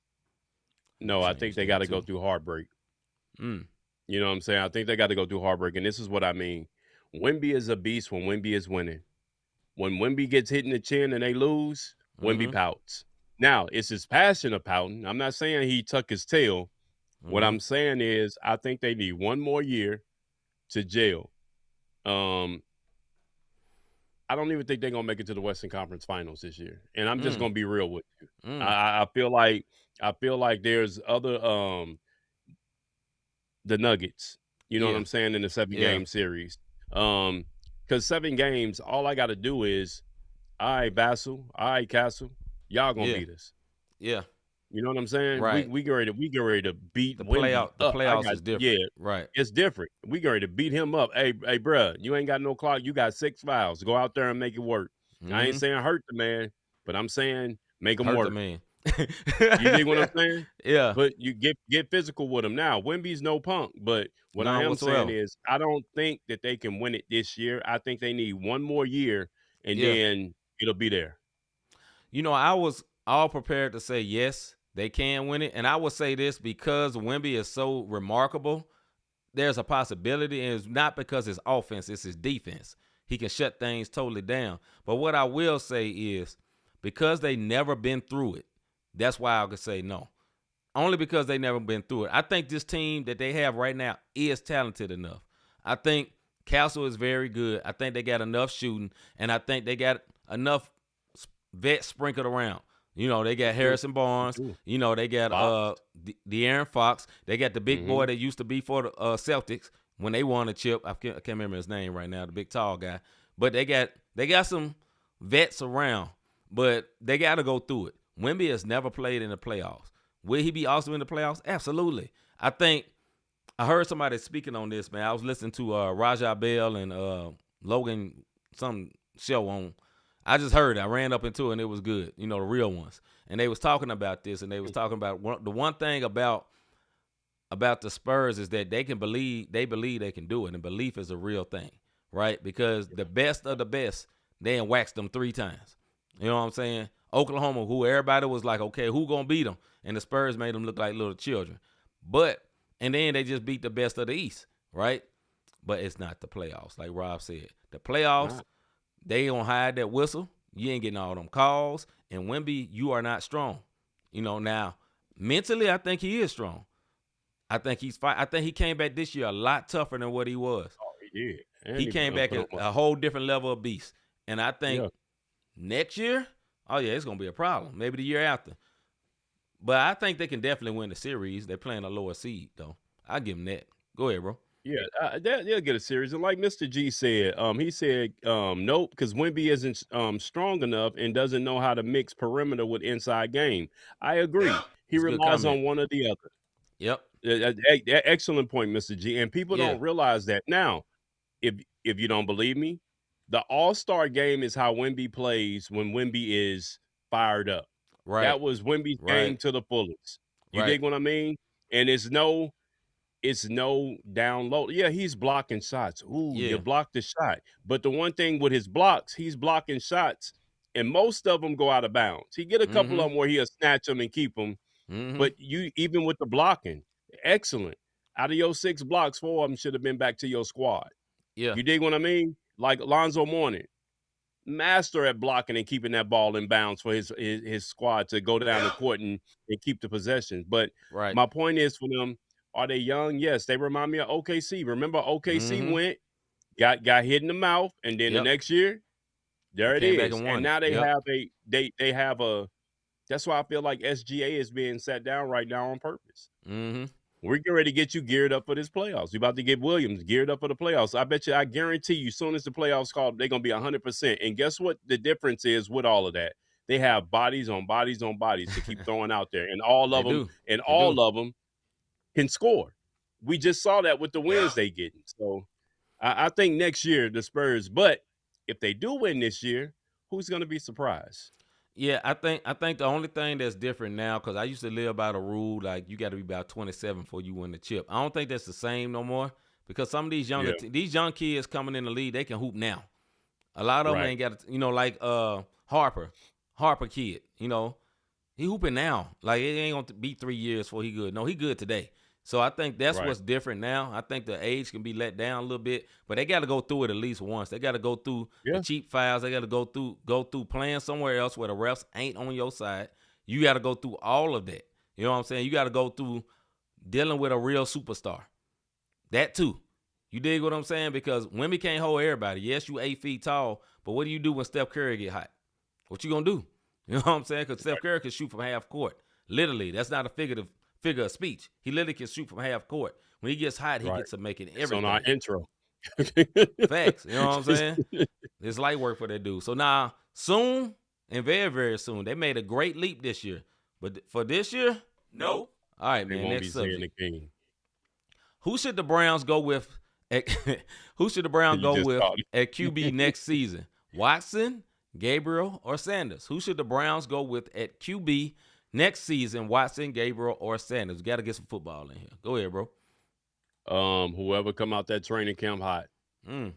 No, I think they got to go through heartbreak. You know what I'm saying? I think they got to go through heartbreak, and this is what I mean. Wemby is a beast when Wemby is winning. When Wemby gets hit in the chin and they lose, Wemby pouts. Now, it's his passion of pouting. I'm not saying he tucked his tail. What I'm saying is I think they need one more year to jail. I don't even think they're going to make it to the Western Conference Finals this year. And I'm just going to be real with you. I feel like there's other the Nuggets, you know what I'm saying, in the 7-game series. Because 7 games, all I got to do is, all right, Vassal, all right, Castle, y'all gonna beat us. Yeah. You know what I'm saying? Right. We get ready to beat the Wemby playoff. The up. playoffs is different. Yeah, right. It's different. We get ready to beat him up. Hey, bruh, you ain't got no clock. You got 6 fouls. Go out there and make it work. I ain't saying hurt the man, but I'm saying make him Hurt work. the man. You dig what I'm saying? Yeah. But you get physical with him now. Wemby's no punk, but what I am saying is I don't think that they can win it this year. I think they need one more year, and then it'll be there. You know, I was all prepared to say yes, they can win it. And I would say this because Wemby is so remarkable, there's a possibility, and it's not because his offense, it's his defense. He can shut things totally down. But what I will say is because they never been through it, that's why I could say no. Only because they never been through it. I think this team that they have right now is talented enough. I think Castle is very good. I think they got enough shooting, and I think they got enough vets sprinkled around. You know, they got Harrison Barnes. You know, they got De'Aaron Fox. They got the big boy that used to be for the Celtics when they won a chip. I can't remember his name right now, the big tall guy. But they got some vets around. but they got to go through it. Wemby has never played in the playoffs. Will he be also in the playoffs? Absolutely. I think I heard somebody speaking on this, man. I was listening to Rajah Bell and Logan, some show on. I just heard it. I ran up into it, and it was good, the real ones. And they was talking about this, and they was talking about the one thing about the Spurs is that they believe they can do it, and belief is a real thing, right? Because the best of the best, they done waxed them 3 times. You know what I'm saying? Oklahoma, who everybody was like, okay, who gonna beat them? And the Spurs made them look like little children. And then they just beat the best of the East, right? But it's not the playoffs, like Rob said. The playoffs, they gonna hide that whistle. You ain't getting all them calls. And Wemby, you are not strong. Now, mentally, I think he is strong. I think he's fine. I think he came back this year a lot tougher than what he was. Oh, he did. And he came back at a whole different level of beast. And I think next year, oh, yeah, it's going to be a problem. Maybe the year after. But I think they can definitely win the series. They're playing a lower seed, though. I'll give them that. Go ahead, bro. Yeah, they'll get a series. And like Mr. G said, he said, nope, because Wemby isn't strong enough and doesn't know how to mix perimeter with inside game. I agree. He relies on one or the other. Yep. Excellent point, Mr. G. And people don't realize that. Now, if you don't believe me, the All-Star game is how Wemby plays when Wemby is fired up. Right. That was Wemby's game to the fullest. You dig what I mean? And it's no down low. Yeah, he's blocking shots. Ooh, you blocked the shot. But the one thing with his blocks, he's blocking shots, and most of them go out of bounds. He get a couple of them where he'll snatch them and keep them. But you, even with the blocking, excellent. Out of your 6 blocks, 4 of them should have been back to your squad. Yeah. You dig what I mean? Like Alonzo Mourning, master at blocking and keeping that ball in bounds for his squad to go down the court and keep the possession. But my point is for them, are they young? Yes. They remind me of OKC. Remember OKC went, got hit in the mouth, and then the next year, there it is. And now they have a that's why I feel like SGA is being sat down right now on purpose. We're getting ready to get you geared up for this playoffs. We're about to get Williams geared up for the playoffs. I guarantee you, as soon as the playoffs call, they're going to be 100%. And guess what the difference is with all of that? They have bodies on bodies on bodies to keep throwing out there. And all of them can score. We just saw that with the wins they getting. So I think next year, the Spurs, but if they do win this year, who's going to be surprised? Yeah, I think the only thing that's different now, because I used to live by the rule, like you got to be about 27 before you win the chip. I don't think that's the same no more, because some of these young kids coming in the league, they can hoop now. A lot of them ain't got to, like Harper kid, he hooping now. Like it ain't going to be 3 years before he good. No, he good today. So I think that's what's different now. I think the age can be let down a little bit, but they got to go through it at least once. They got to go through the cheap fouls. They got to go through playing somewhere else where the refs ain't on your side. You got to go through all of that. You know what I'm saying? You got to go through dealing with a real superstar. That too. You dig what I'm saying? Because Wemby can't hold everybody. Yes, you 8 feet tall, but what do you do when Steph Curry get hot? What you gonna do? You know what I'm saying? Because Steph Curry can shoot from half court. Literally, that's not a figure of speech. He literally can shoot from half court. When he gets hot, he gets to making everything. It's on our intro. Facts. You know what I'm saying? It's light work for that dude. So now, soon, and very, very soon, they made a great leap this year. But for this year, no. All right, man, next subject. Who should the Browns go with at QB next season? Watson, Gabriel, or Sanders? Who should the Browns go with at QB next season? Watson, Gabriel, or Sanders? Got to get some football in here. Go ahead, bro. Whoever come out that training camp hot. And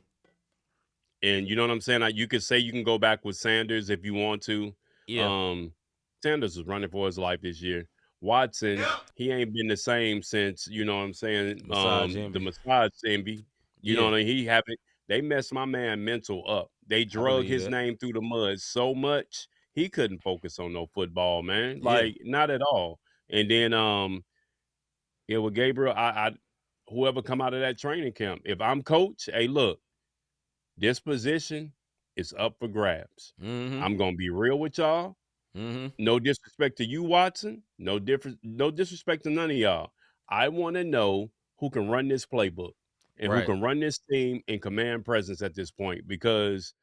you know what I'm saying? You could say you can go back with Sanders if you want to. Yeah. Sanders was running for his life this year. Watson, he ain't been the same since, you know what I'm saying, the massage envy. You know what I mean? They messed my man mental up. They drug his name through the mud so much, he couldn't focus on no football, man. Like, not at all. And then, with Gabriel, whoever come out of that training camp, if I'm coach, hey, look, this position is up for grabs. I'm going to be real with y'all. No disrespect to you, Watson. No disrespect to none of y'all. I want to know who can run this playbook and who can run this team in command presence at this point, because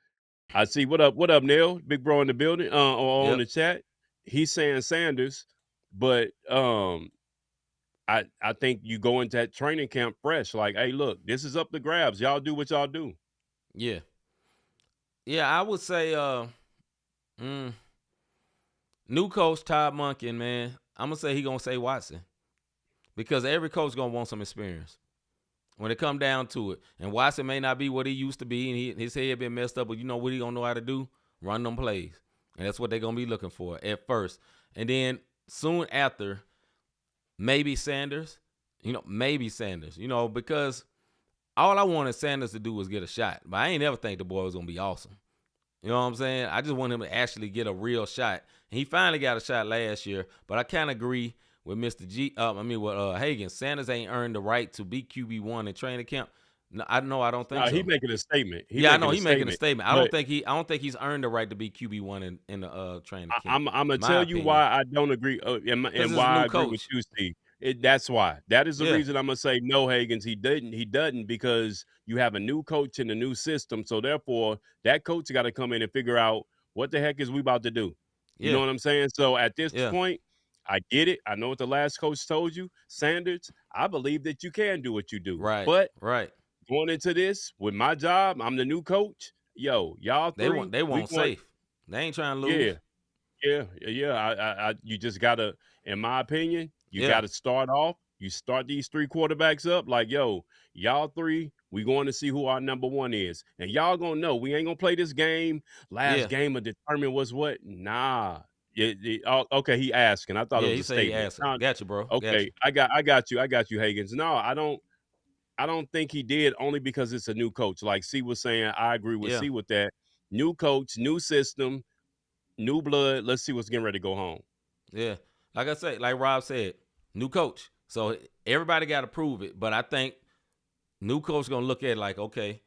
I see. What up, Neil? Big bro in the building, on Yep. the chat. He's saying Sanders, but I think you go into that training camp fresh. Like, hey, look, this is up to grabs. Y'all do what y'all do. Yeah. Yeah, I would say mm, new coach Todd Monken, man. I'm gonna say he gonna say Watson. Because every coach gonna want some experience when it come down to it. And Watson may not be what he used to be, and his head been messed up. But you know what he gonna know how to do? Run them plays, and that's what they're gonna be looking for at first. And then soon after, maybe Sanders. Maybe Sanders. Because all I wanted Sanders to do was get a shot. But I ain't ever think the boy was gonna be awesome. You know what I'm saying? I just want him to actually get a real shot. And he finally got a shot last year. But I kind of agree with Mr. With Hagan. Sanders ain't earned the right to be QB1 in training camp. No, I don't think so. He making a statement. I know he's making a statement. I But don't think he's earned the right to be QB1 in the training camp. I'm gonna my tell you opinion. why I don't agree, and it's a why new I agree with coach. you, Steve. That's why. That is the Yeah. reason I'm gonna say no, Hagans. He doesn't because you have a new coach in a new system. So therefore, that coach got to come in and figure out what the heck is we about to do. You know Yeah. what I'm saying? So at this Yeah. point, I get it. I know what the last coach told you, Sanders. I believe that you can do what you do. Right. But Right. going into this with my job, I'm the new coach. Yo, y'all three, They want safe. They ain't trying to lose. Yeah. You just gotta, in my opinion, you Yeah. gotta start off. You start these three quarterbacks up like, yo, y'all three, we going to see who our number one is, and y'all gonna know we ain't gonna play this game. Last game will determine what's what. Nah. Okay, he asking. I thought it Yeah, was he a said he statement. asking. Got you, bro. Got Okay, you. I got you, Hagans. No, I don't think he did, only because it's a new coach. Like C was saying, I agree with Yeah. C with that. New coach, new system, new blood. Let's see what's getting ready to go home. Yeah. Like I said, like Rob said, new coach. So everybody got to prove it. But I think new coach going to look at it like, okay,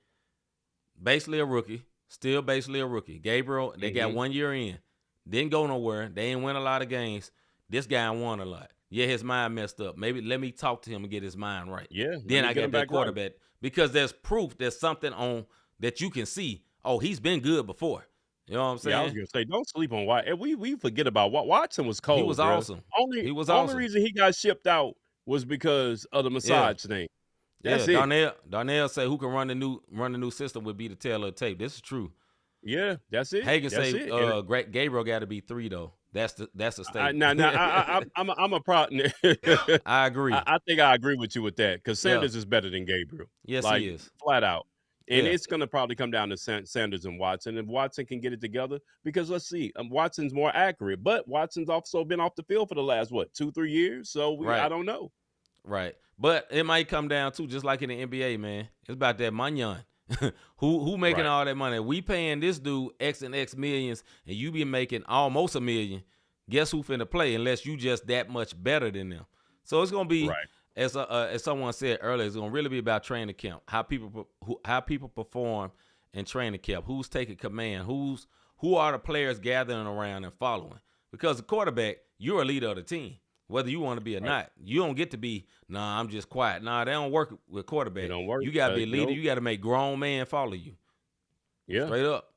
basically a rookie, still basically a rookie. Gabriel, they got 1 year in. Didn't go nowhere. They ain't win a lot of games. This guy won a lot. Yeah, his mind messed up. Maybe let me talk to him and get his mind right. Yeah. Then I got that quarterback. Right. Because there's proof, there's something on that you can see. Oh, he's been good before. You know what I'm saying? Yeah, I was gonna say, don't sleep on Watson. We forget about Watson was cold. He was awesome. Only He was only awesome. reason he got shipped out was because of the massage thing. That's it. Darnell say who can run the new system would be the tail of the tape. This is true. Yeah, that's it. Hagan that's say it. Gabriel got to be 3 though. That's a statement. I'm a partner. I agree. I think I agree with you with that because Sanders is better than Gabriel. Yes, like, he is. Flat out. And it's going to probably come down to Sanders and Watson. If Watson can get it together, because let's see, Watson's more accurate, but Watson's also been off the field for the last, 2-3 years? So I don't know. Right. But it might come down to, just like in the NBA, man, it's about that money. who making all that money? We paying this dude X and X millions, and you be making almost $1 million. Guess who finna play unless you just that much better than them? So it's going to be, as someone said earlier, it's going to really be about training camp, how people perform in training camp, who's taking command, who are the players gathering around and following. Because the quarterback, you're a leader of the team, whether you want to be or not. You don't get to be, nah, I'm just quiet. Nah, they don't work with quarterback. It don't work. You got to be a leader. You got to make grown men follow you. Yeah. Straight up.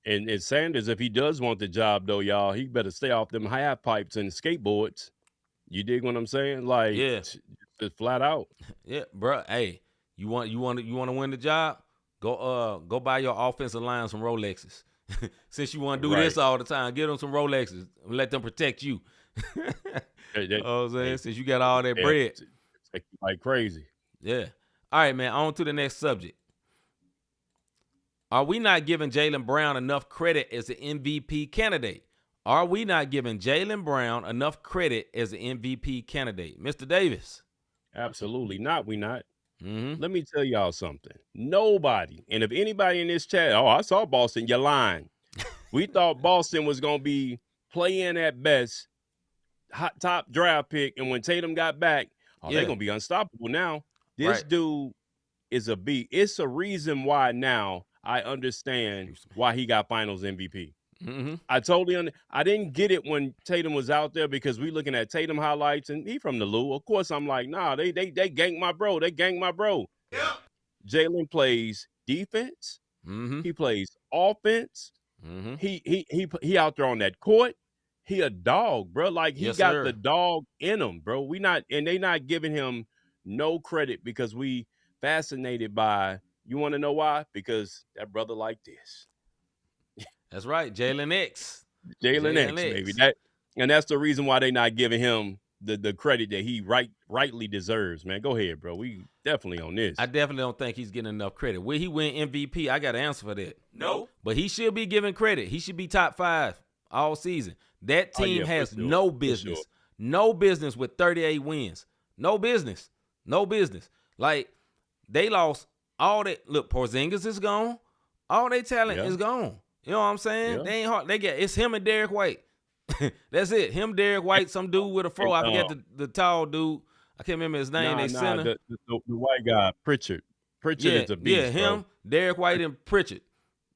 And Sanders, if he does want the job, though, y'all, he better stay off them half pipes and skateboards. You dig what I'm saying? Like, just flat out. Yeah, bro. Hey, you want to win the job? Go buy your offensive line some Rolexes. Since you want to do this all the time, get them some Rolexes and let them protect you. You know what I'm saying? Since you got all that bread, it's like crazy. Yeah. All right, man. On to the next subject. Are we not giving Jaylen Brown enough credit as an MVP candidate? Are we not giving Jaylen Brown enough credit as an MVP candidate? Mr. Davis. Absolutely not. We not. Mm-hmm. Let me tell y'all something. Nobody, and if anybody in this chat, I saw Boston, you're lying. We thought Boston was going to be playing at best, top draft pick, and when Tatum got back, they're going to be unstoppable now. This dude is a beat. It's a reason why now I understand why he got Finals MVP. Mm-hmm. I didn't get it when Tatum was out there because we looking at Tatum highlights and he from the Lou. Of course, I'm like, nah, they ganked my bro. They ganked my bro. Yeah. Jaylen plays defense. Mm-hmm. He plays offense. Mm-hmm. He out there on that court. He a dog, bro. Like he Yes, got the sir. dog in him, bro. They not giving him no credit because we fascinated by. You want to know why? Because that brother like this. That's right. Jalen X. Jalen Jalen X, baby. X. And that's the reason why they not giving him the credit that he rightly deserves, man. Go ahead, bro. We definitely on this. I definitely don't think he's getting enough credit. Will he win MVP? I got an answer for that. No. But he should be given credit. He should be top 5 all season. That team has no business. No business with 38 wins. No business. No business. Like, they lost all that. Look, Porzingis is gone. All their talent is gone. You know what I'm saying? Yeah. They ain't hard. It's him and Derek White. That's it. Him, Derek White, some dude with a fro. I forget the tall dude. I can't remember his name. Center. The white guy, Pritchard. Pritchard is a beast, yeah, him, bro. Derek White, and Pritchard.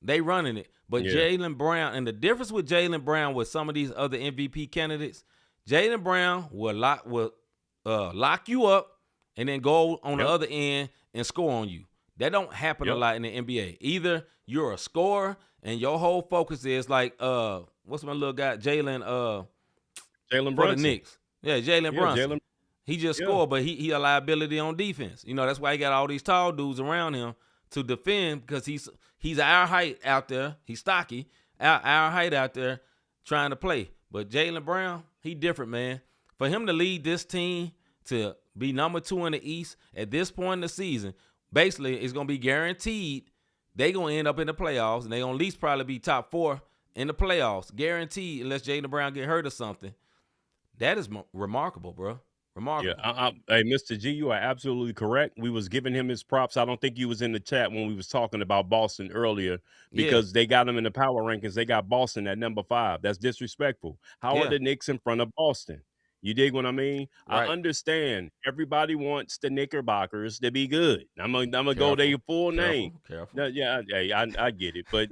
They running it. But Yeah. Jaylen Brown, and the difference with Jaylen Brown with some of these other MVP candidates, Jaylen Brown will lock you up and then go on the other end and score on you. That don't happen a lot in the NBA. Either you're a scorer and your whole focus is like what's my little guy? Jalen Brunson. For the Knicks. Yeah, Jalen Brunson. Jalen. He just scored, but he a liability on defense. You know, that's why he got all these tall dudes around him to defend, because he's our height out there. He's stocky, our height out there trying to play. But Jaylen Brown, he different, man. For him to lead this team to be number 2 in the East at this point in the season, basically it's going to be guaranteed they're going to end up in the playoffs, and they're going to at least probably be top 4 in the playoffs, guaranteed, unless Jaylen Brown get hurt or something. That is remarkable, bro. Remarkable. Yeah, hey, Mr. G, you are absolutely correct. We was giving him his props. I don't think you was in the chat when we was talking about Boston earlier, because they got him in the power rankings. They got Boston at number 5. That's disrespectful. How are the Knicks in front of Boston? You dig what I mean? Right. I understand everybody wants the Knickerbockers to be good. I'm gonna go their full name. Careful. No, yeah, I get it, but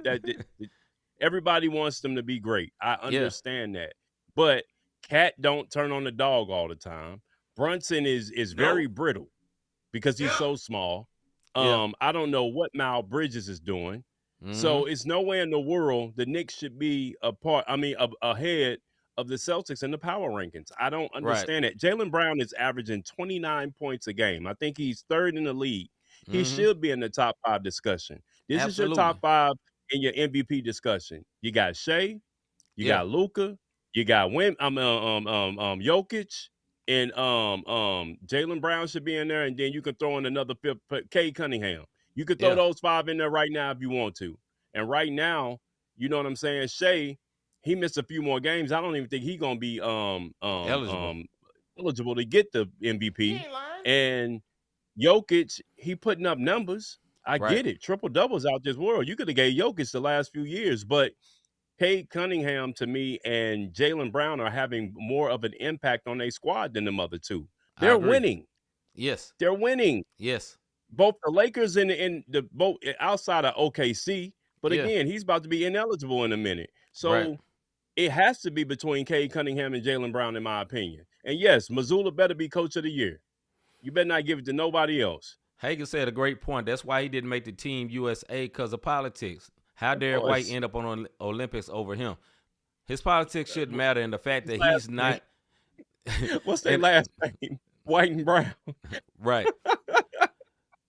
everybody wants them to be great. I understand that, but Cat don't turn on the dog all the time. Brunson is very brittle because he's so small. I don't know what Miles Bridges is doing. Mm-hmm. So it's no way in the world the Knicks should be ahead of the Celtics in the power rankings. I don't understand it. Jaylen Brown is averaging 29 points a game. I think he's 3rd in the league. He should be in the top 5 discussion. This is your top 5 in your MVP discussion. You got Shea, you got Luka, you got Jokic, and Jaylen Brown should be in there, and then you can throw in another 5th, Cade Cunningham. You could throw those 5 in there right now if you want to. And right now, you know what I'm saying, Shea, he missed a few more games. I don't even think he's gonna be eligible to get the MVP. And Jokic, he putting up numbers. I get it. Triple doubles out this world. You could have gave Jokic the last few years, but Cade Cunningham, to me, and Jaylen Brown are having more of an impact on their squad than the other two. They're winning. Yes. They're winning. Yes. Both the Lakers and the both outside of OKC, but again, he's about to be ineligible in a minute. So it has to be between Cade Cunningham and Jaylen Brown, in my opinion. And yes, Mazzulla better be coach of the year. You better not give it to nobody else. Hagen said a great point. That's why he didn't make the Team USA, because of politics. How Derek White end up on Olympics over him? His politics shouldn't matter, and the fact that he's not. What's their last name? White and Brown. Right.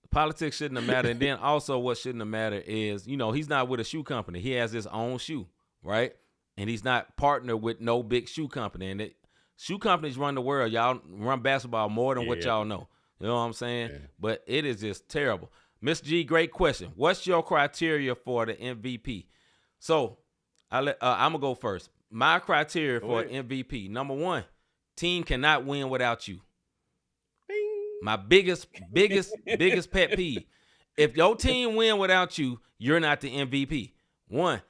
Politics shouldn't have mattered. And then also what shouldn't have mattered is, he's not with a shoe company. He has his own shoe, right? And he's not partnered with no big shoe company. And shoe companies run the world. Y'all run basketball more than what y'all know. You know what I'm saying? Yeah. But it is just terrible. Miss G, great question. What's your criteria for the MVP? So I'm going to go first. My criteria for MVP, number 1, team cannot win without you. My biggest pet peeve. If your team win without you, you're not the MVP. 1,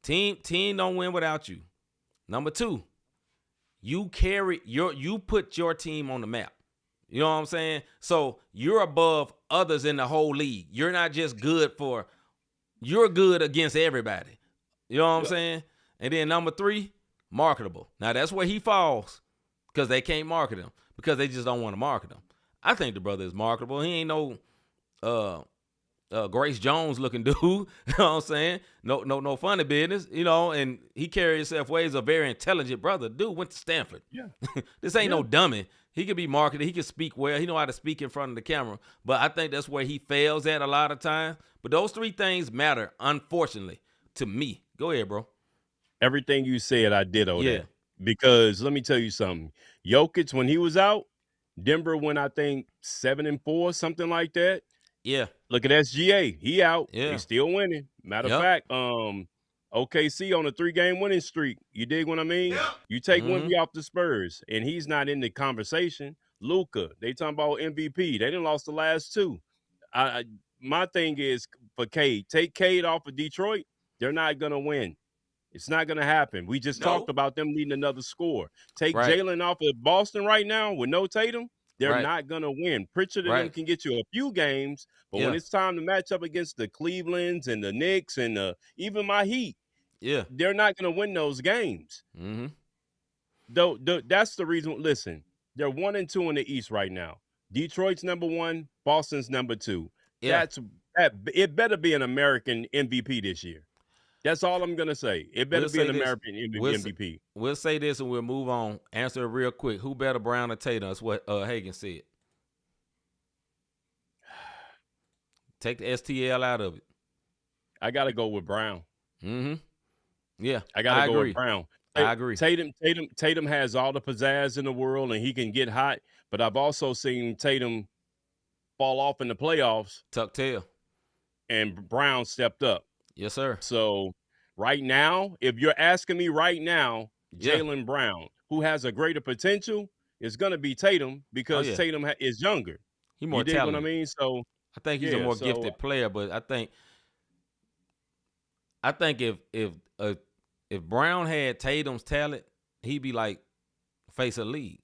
team don't win without you. Number 2, you put your team on the map. You know what I'm saying? So you're above others in the whole league. You're not just you're good against everybody. You know what I'm saying? And then number 3, marketable. Now that's where he falls, because they can't market him, because they just don't want to market him. I think the brother is marketable. He ain't no Grace Jones looking dude. You know what I'm saying? No funny business. And he carries himself ways a very intelligent brother. Dude went to Stanford. Yeah. This ain't Yeah. no dummy. He could be marketed. He can speak well. He know how to speak in front of the camera. But I think that's where he fails at a lot of times. But those three things matter, unfortunately, to me. Go ahead, bro. Everything you said, I did Yeah. that. Because let me tell you something. Jokic, when he was out, Denver went, I think, 7-4, something like that. Yeah. Look at SGA. He out. Yeah. They still winning. Matter of Yep. fact, OKC on a 3-game winning streak. You dig what I mean? Yep. You take Mhm. Wemby off the Spurs, and he's not in the conversation. Luka, they talking about MVP. They didn't lost the last two. My thing is for Cade. Take Cade off of Detroit. They're not gonna win. It's not going to happen. We just talked about them needing another score. Take Right. Jalen off of Boston right now with no Tatum. They're Right. not going to win. Pritchard and them Right. can get you a few games, but when Yeah. it's time to match up against the Clevelands and the Knicks and even my Heat, Yeah. they're not going to win those games. Mm-hmm. Though that's the reason. Listen, they're 1-2 in the East right now. Detroit's number 1, Boston's number 2. Yeah. It better be an American MVP this year. That's all I'm gonna say. It better We'll be an say this. American MVP. We'll say this and we'll move on. Answer it real quick. Who better, Brown or Tatum? That's what Hagan said. Take the STL out of it. I gotta go with Brown. Mm-hmm. Yeah. I gotta go agree. with Brown. I agree. Tatum has all the pizzazz in the world and he can get hot, but I've also seen Tatum fall off in the playoffs Tuck tail. and Brown stepped up. Yes, sir. So right now, if you're asking me right now, Yeah. Jaylen Brown, who has a greater potential, is gonna be Tatum because yeah. Tatum is younger. He more You dig what I talented. mean? So I think he's a yeah, more so- gifted player, but I think if Brown had Tatum's talent, he'd be like face of league,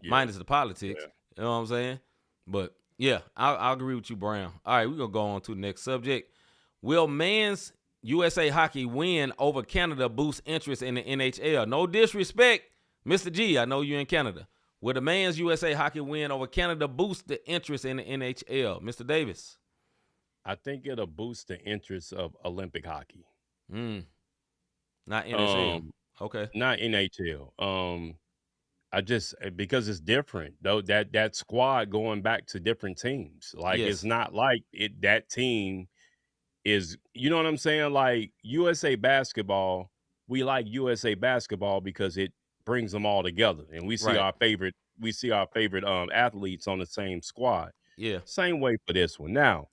minus the politics. Yeah. You know what I'm saying? But yeah, I'll agree with you, Brown. All right, we're gonna go on to the next subject. Will men's USA hockey win over Canada boost interest in the NHL? No disrespect, Mr. G. I know you're in Canada. Will the men's USA hockey win over Canada boost the interest in the NHL? Mr. Davis. I think it'll boost the interest of Olympic hockey. Not NHL. Okay. Not NHL. Because it's different though. That squad going back to different teams. Like Yes. it's not like that team is, you know what I'm saying? Like USA basketball, we like USA basketball because it brings them all together, and we see Right. our favorite athletes on the same squad. Yeah. Same way for this one. Now,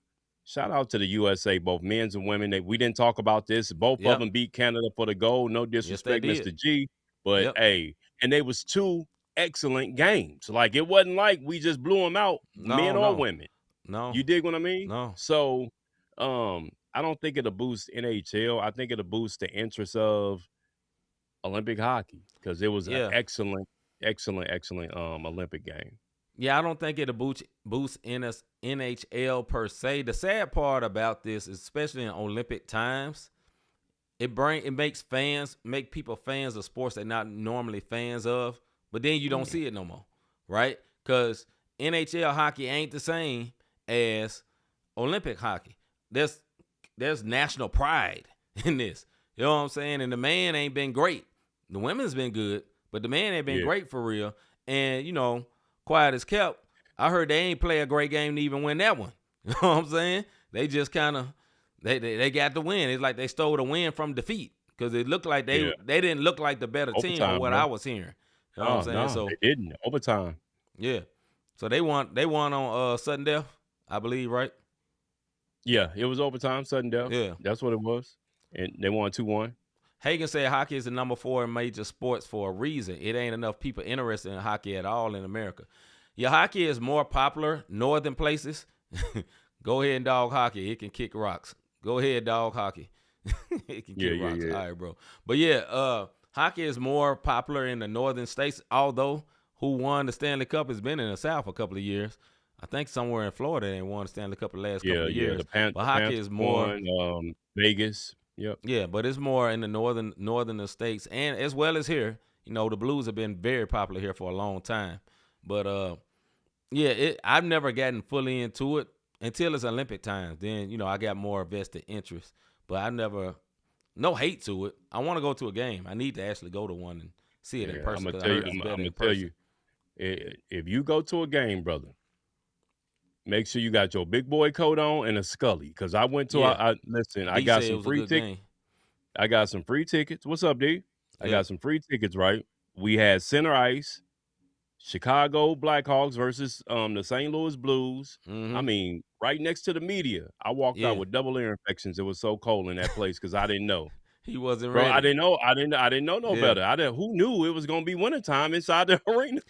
shout out to the USA, both men's and women. We didn't talk about this. Both Yep. of them beat Canada for the gold. No disrespect, did. Mr. G, but Yep. hey, and they was 2 excellent games. Like it wasn't like we just blew them out, men or No. women. No. You dig what I mean? No. So, I don't think it'll boost NHL. I think it'll boost the interest of Olympic hockey because it was Yeah. an excellent Olympic game. Yeah, I don't think it'll boost NHL per se. The sad part about this, especially in Olympic times, it make people fans of sports they're not normally fans of, but then you don't see it no more, right? Because NHL hockey ain't the same as Olympic hockey. There's national pride in this. You know what I'm saying? And the man ain't been great. The women's been good, but the man ain't been great for real. And, quiet as kept, I heard they ain't play a great game to even win that one. You know what I'm saying? They just kind of, they got the win. It's like they stole the win from defeat because it looked like they didn't look like the better team Overtime, on what bro. I was hearing. You know what I'm saying? No, So, they didn't. Overtime. yeah. So they won on sudden death, I believe, right? Yeah, it was overtime, sudden death. Yeah. That's what it was. And they won 2-1. Hagan said hockey is the number 4 in major sports for a reason. It ain't enough people interested in hockey at all in America. Yeah, hockey is more popular northern places. Go ahead and dog hockey. It can kick rocks. Go ahead, dog hockey. It can kick rocks. Yeah. All right, bro. But yeah, hockey is more popular in the northern states, although who won the Stanley Cup has been in the South a couple of years. I think somewhere in Florida they won the Stanley Cup the last couple of years. But hockey is more Vegas. Yep. Yeah, but it's more in the northern states, and as well as here. The Blues have been very popular here for a long time. But yeah, I've never gotten fully into it. until it's Olympic times. Then, you know, I got more vested interest. But I never, no hate to it. I want to go to a game. I need to actually go to one and see it in person because I heard it's better in person. If you go to a game, brother, make sure you got your big boy coat on and a Scully. Because I went to, listen, I got some free tickets. I got some free tickets. What's up, D? I got some free tickets, right? We had center ice, Chicago Blackhawks versus the St. Louis Blues. I mean, right next to the media. I walked out with double ear infections. It was so cold in that place because I didn't know. He wasn't Bro, ready. I didn't know no better. Who knew it was gonna be wintertime inside the arena?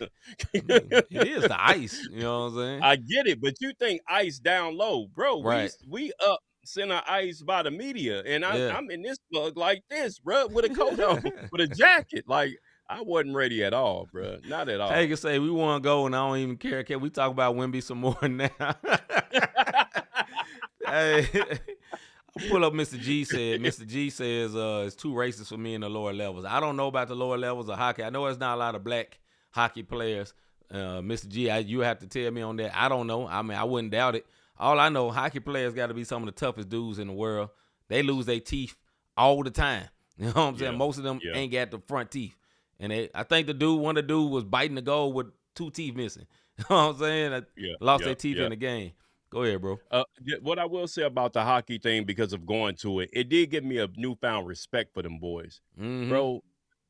It is the ice, you know what I'm saying? I get it, but you think ice down low, bro. Right. We up center ice by the media, and I'm in this mug like this, bro, with a coat on, with a jacket. Like, I wasn't ready at all, bro. Not at all. Hey, can say we want to go, and I don't even care. Can we talk about Wemby some more now? Hey, I pull up Mr. G said. Mr. G says it's too racist for me in the lower levels. I don't know about the lower levels of hockey. I know there's not a lot of black hockey players. Mr. G, you have to tell me on that. I don't know. I mean, I wouldn't doubt it. All I know, hockey players got to be some of the toughest dudes in the world. They lose their teeth all the time. You know what I'm saying? Most of them ain't got the front teeth. And I think one of the dudes was biting the goal with 2 teeth missing. You know what I'm saying? Lost their teeth in the game. Go ahead, bro. What I will say about the hockey thing, because of going to it, it did give me a newfound respect for them boys. Bro,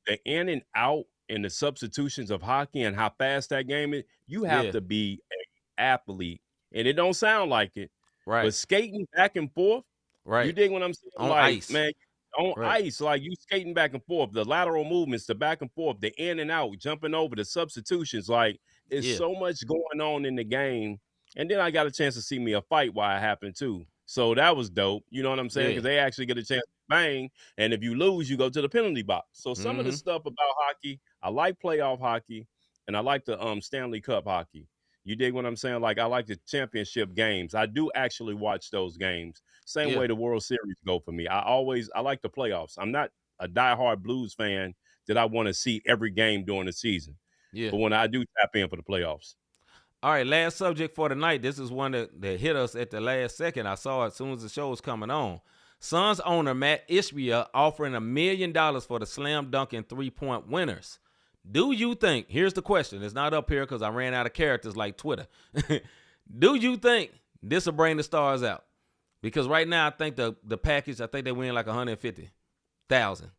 the in and out and the substitutions of hockey and how fast that game is, you have to be an athlete. And it don't sound like it. Right. But skating back and forth, you dig what I'm saying? On like, ice. Man, on ice, like you skating back and forth, the lateral movements, the back and forth, the in and out, jumping over, the substitutions, like it's so much going on in the game. And then I got a chance to see me a fight while it happened too. So that was dope. You know what I'm saying? Because they actually get a chance to bang. And if you lose, you go to the penalty box. So some of the stuff about hockey, I like playoff hockey, and I like the Stanley Cup hockey. You dig what I'm saying? Like, I like the championship games. I do actually watch those games. Same way the World Series go for me. I like the playoffs. I'm not a diehard Blues fan that I want to see every game during the season. Yeah. But when I do tap in for the playoffs. All right, last subject for tonight. This is one that hit us at the last second. I saw it as soon as the show was coming on. Suns owner Matt Ishbia offering $1 million for the slam dunk and 3-point winners. Do you think, here's the question, it's not up here because I ran out of characters like Twitter. Do you think this will bring the stars out? Because right now I think the package, I think they win like $150,000.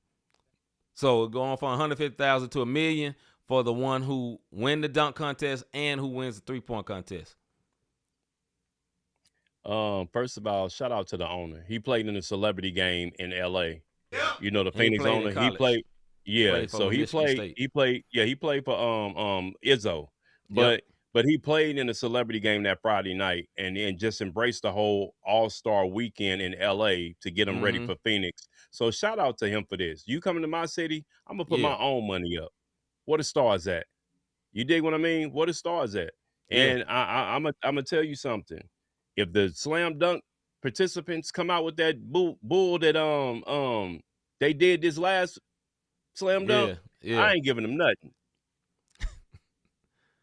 So going from $150,000 to $1 million for the one who win the dunk contest and who wins the 3-point contest. First of all, shout out to the owner. He played in a celebrity game in LA. You know, the Phoenix owner. He played. Yeah, so he played for Izzo. But he played in a celebrity game that Friday night and then just embraced the whole All-Star weekend in LA to get him ready for Phoenix. So shout out to him for this. You coming to my city, I'm gonna put my own money up. What the stars at? You dig what I mean? What the stars at? And I'm gonna tell you something. If the slam dunk participants come out with that bull that they did this last slam dunk, I ain't giving them nothing.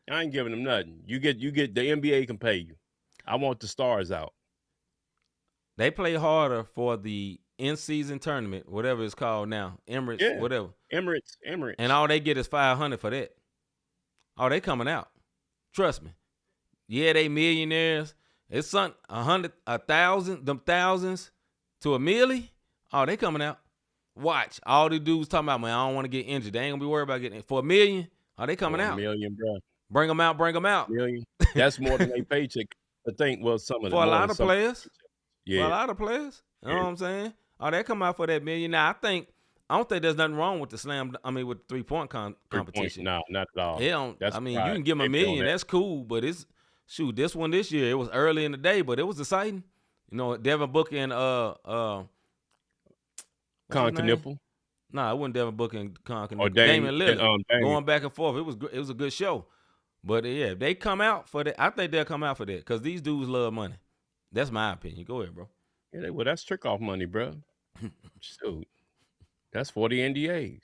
I ain't giving them nothing. You get the NBA can pay you. I want the stars out. They play harder for the in-season tournament, whatever it's called now, Emirates, whatever. Emirates. And all they get is $500 for that. Oh, they coming out. Trust me. Yeah, they millionaires. It's something 100,000, them thousands to $1 million. Oh, they coming out. Watch. All the dudes talking about, man, I don't want to get injured. They ain't gonna be worried about getting it. For $1 million, are they coming out? $1 million, bro. Bring them out. $1 million. That's more than a paycheck. I think, well, some of them. For a lot of players. Yeah. For a lot of players. You know what I'm saying? Oh, they come out for that $1 million. Now, I don't think there's nothing wrong with with the 3-point competition. No, not at all. They don't. You can give them $1 million. That's cool. But this year, it was early in the day, but it was exciting. You know, Devin Booker and Knipple. Nah, it wasn't Devin Booker and Knipple. Or Damian Lillard going back and forth. It was a good show. But yeah, if they come out for that, I think they'll come out for that because these dudes love money. That's my opinion. Go ahead, bro. Yeah, well, that's trick off money, bro. Shoot, that's 40 NDAs.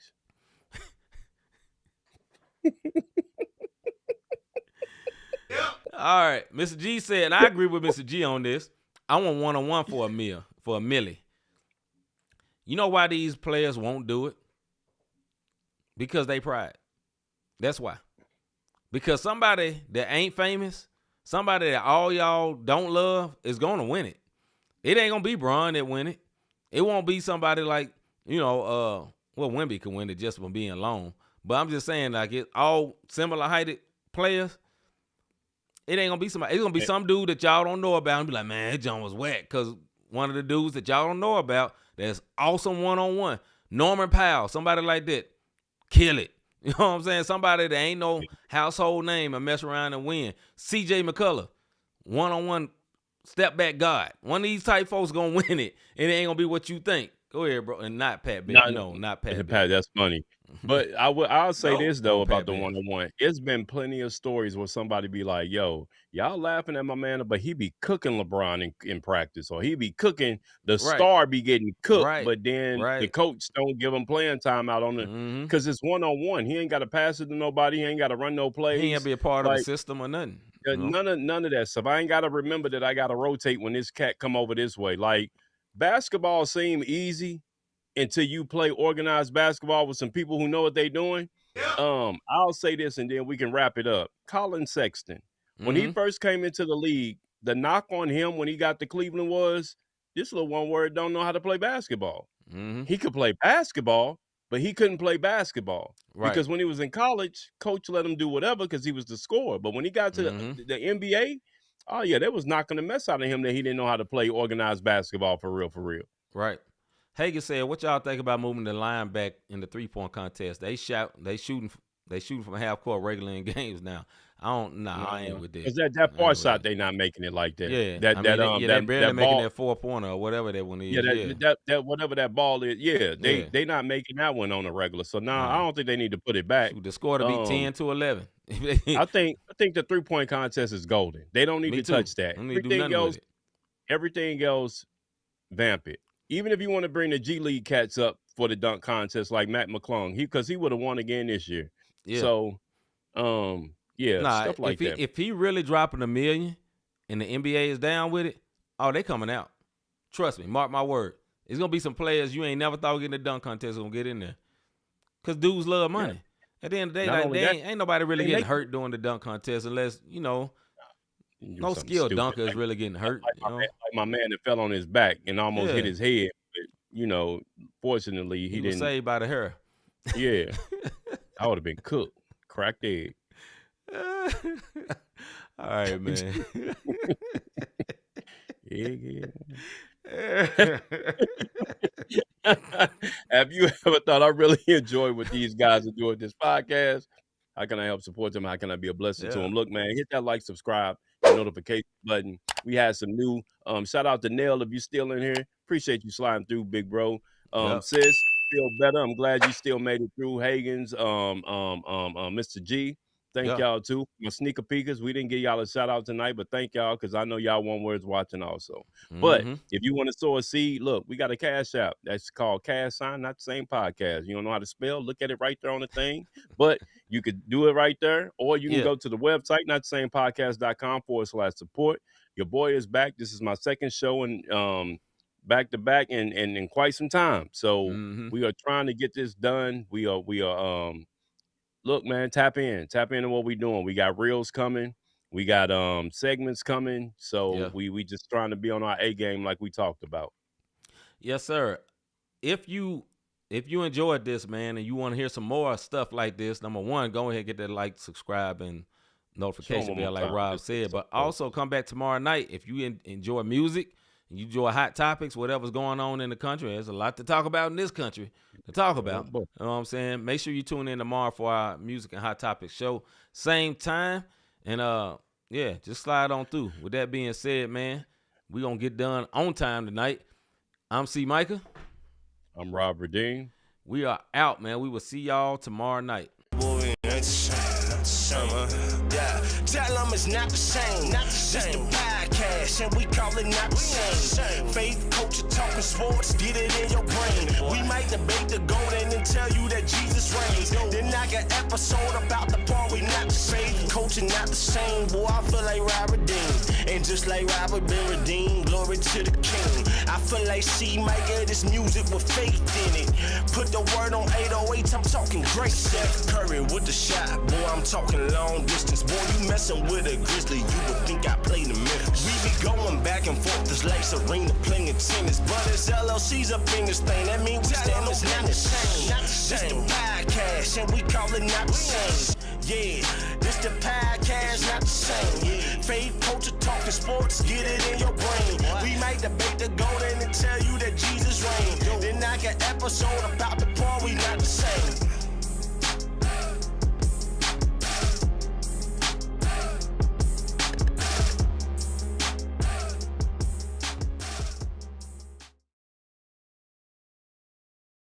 All right. Mr. G said, and I agree with Mr. G on this. I want one-on-one for a milli. You know why these players won't do it? Because they pride. That's why. Because somebody that ain't famous, somebody that all y'all don't love is going to win it. It ain't going to be Bron that win it. It won't be somebody like, Wemby can win it just from being alone. But I'm just saying, like, it's all similar heighted players. It ain't going to be somebody. It's going to be some dude that y'all don't know about and be like, man, that John was whack. Because one of the dudes that y'all don't know about that's awesome one-on-one. Norman Powell, somebody like that. Kill it. You know what I'm saying? Somebody that ain't no household name and mess around and win. C.J. McCullough, one-on-one step back God. One of these type folks gonna win it, and it ain't gonna be what you think. Go ahead, bro. And not Pat Bev. No, not Pat Bev. Pat, that's funny. But I'll say this though about the one-on-one. It's been plenty of stories where somebody be like, "Yo, y'all laughing at my man, but he be cooking LeBron in practice, or he be cooking the star be getting cooked, but then the coach don't give him playing time out on the because it's one-on-one. He ain't got to pass it to nobody. He ain't got to run no plays. He ain't be a part of the system or nothing. None of that stuff. I ain't got to remember that I got to rotate when this cat come over this way. Like basketball seem easy until you play organized basketball with some people who know what they're doing. I'll say this and then we can wrap it up. Colin Sexton, when he first came into the league, the knock on him when he got to Cleveland was this little one word don't know how to play basketball. He could play basketball, but he couldn't play basketball because when he was in college, coach let him do whatever because he was the scorer. But when he got to the NBA, oh yeah, they was knocking the mess out of him that he didn't know how to play organized basketball for real. Right. Hagan said, "What y'all think about moving the line back in the 3-point contest? They shooting from half court regular in games now. I ain't with this. Is that far shot they not making it like that? Yeah, they barely making that 4-pointer or whatever that one is. That whatever that ball is. Yeah, they not making that one on a regular. So I don't think they need to put it back. The score to be 10-11. I think the 3-point contest is golden. They don't need to touch that. Everything else, vamp it. Even if you want to bring the G League cats up for the dunk contest like Matt McClung, because he would have won again this year. Yeah. So, stuff like that. If he really dropping $1 million and the NBA is down with it, they coming out. Trust me, mark my word. It's gonna be some players you ain't never thought getting the dunk contest gonna get in there. Cause dudes love money. Yeah. At the end of the day, ain't nobody really getting hurt during the dunk contest unless no skilled dunker is really getting hurt. Like my man that fell on his back and almost hit his head. But, fortunately, he didn't. Was saved by the hair. Yeah. I would have been cooked. Cracked egg. All right, man. Have you ever thought I really enjoy what these guys are doing this podcast? How can I help support them? How can I be a blessing to them? Look, man, hit that like, subscribe, and notification button. We had some new shout out to Nell if you're still in here. Appreciate you sliding through, big bro. Sis, feel better. I'm glad you still made it through. Hagen's, Mr. G. Thank y'all too. My sneaker peekers, we didn't give y'all a shout out tonight, but thank y'all because I know y'all want words watching also. But if you want to sow a seed, look, we got a cash app. That's called Cash Sign, not the same podcast. You don't know how to spell? Look at it right there on the thing. But you could do it right there, or you can go to the website, notthesamepodcast.com/support. Your boy is back. This is my second show and back to back in quite some time. So we are trying to get this done. We are look, man, tap into what we're doing. We got reels coming. We got segments coming. So we just trying to be on our A game like we talked about. Yes, sir. If you enjoyed this, man, and you want to hear some more stuff like this, number one, go ahead and get that like, subscribe, and notification bell like Rob said. But also come back tomorrow night if you enjoy music. You enjoy hot topics, whatever's going on in the country. There's a lot to talk about in this country to talk about. You know what I'm saying? Make sure you tune in tomorrow for our music and hot topics show. Same time. And, just slide on through. With that being said, man, we're going to get done on time tonight. I'm C-Micah. I'm Rob Redeem. We are out, man. We will see y'all tomorrow night. them is not the same. This the podcast, and we call it not the same. Faith, culture, talking sports, get it in your brain. We might debate the golden and tell you that Jesus reigns. Then knock an episode about the part we not the same. Faith, culture, not the same. Boy, I feel like Robert Dean. And just like Robert been redeemed, glory to the King. I feel like C-Micah, this music with faith in it. Put the word on 808, I'm talking great. Steph Curry with the shot, boy, I'm talking long distance. Boy, you messing with a Grizzly, you would think I played in Memphis. We be going back and forth, this like Serena playing tennis. But it's LLC's up in this thing, that means we stand on not the same. This the podcast, and we call it not the same. Yeah, this the podcast, not the same. Faith, culture, talking sports, get it in your brain. We might debate the golden and tell you that Jesus reigns. Then knock an episode about the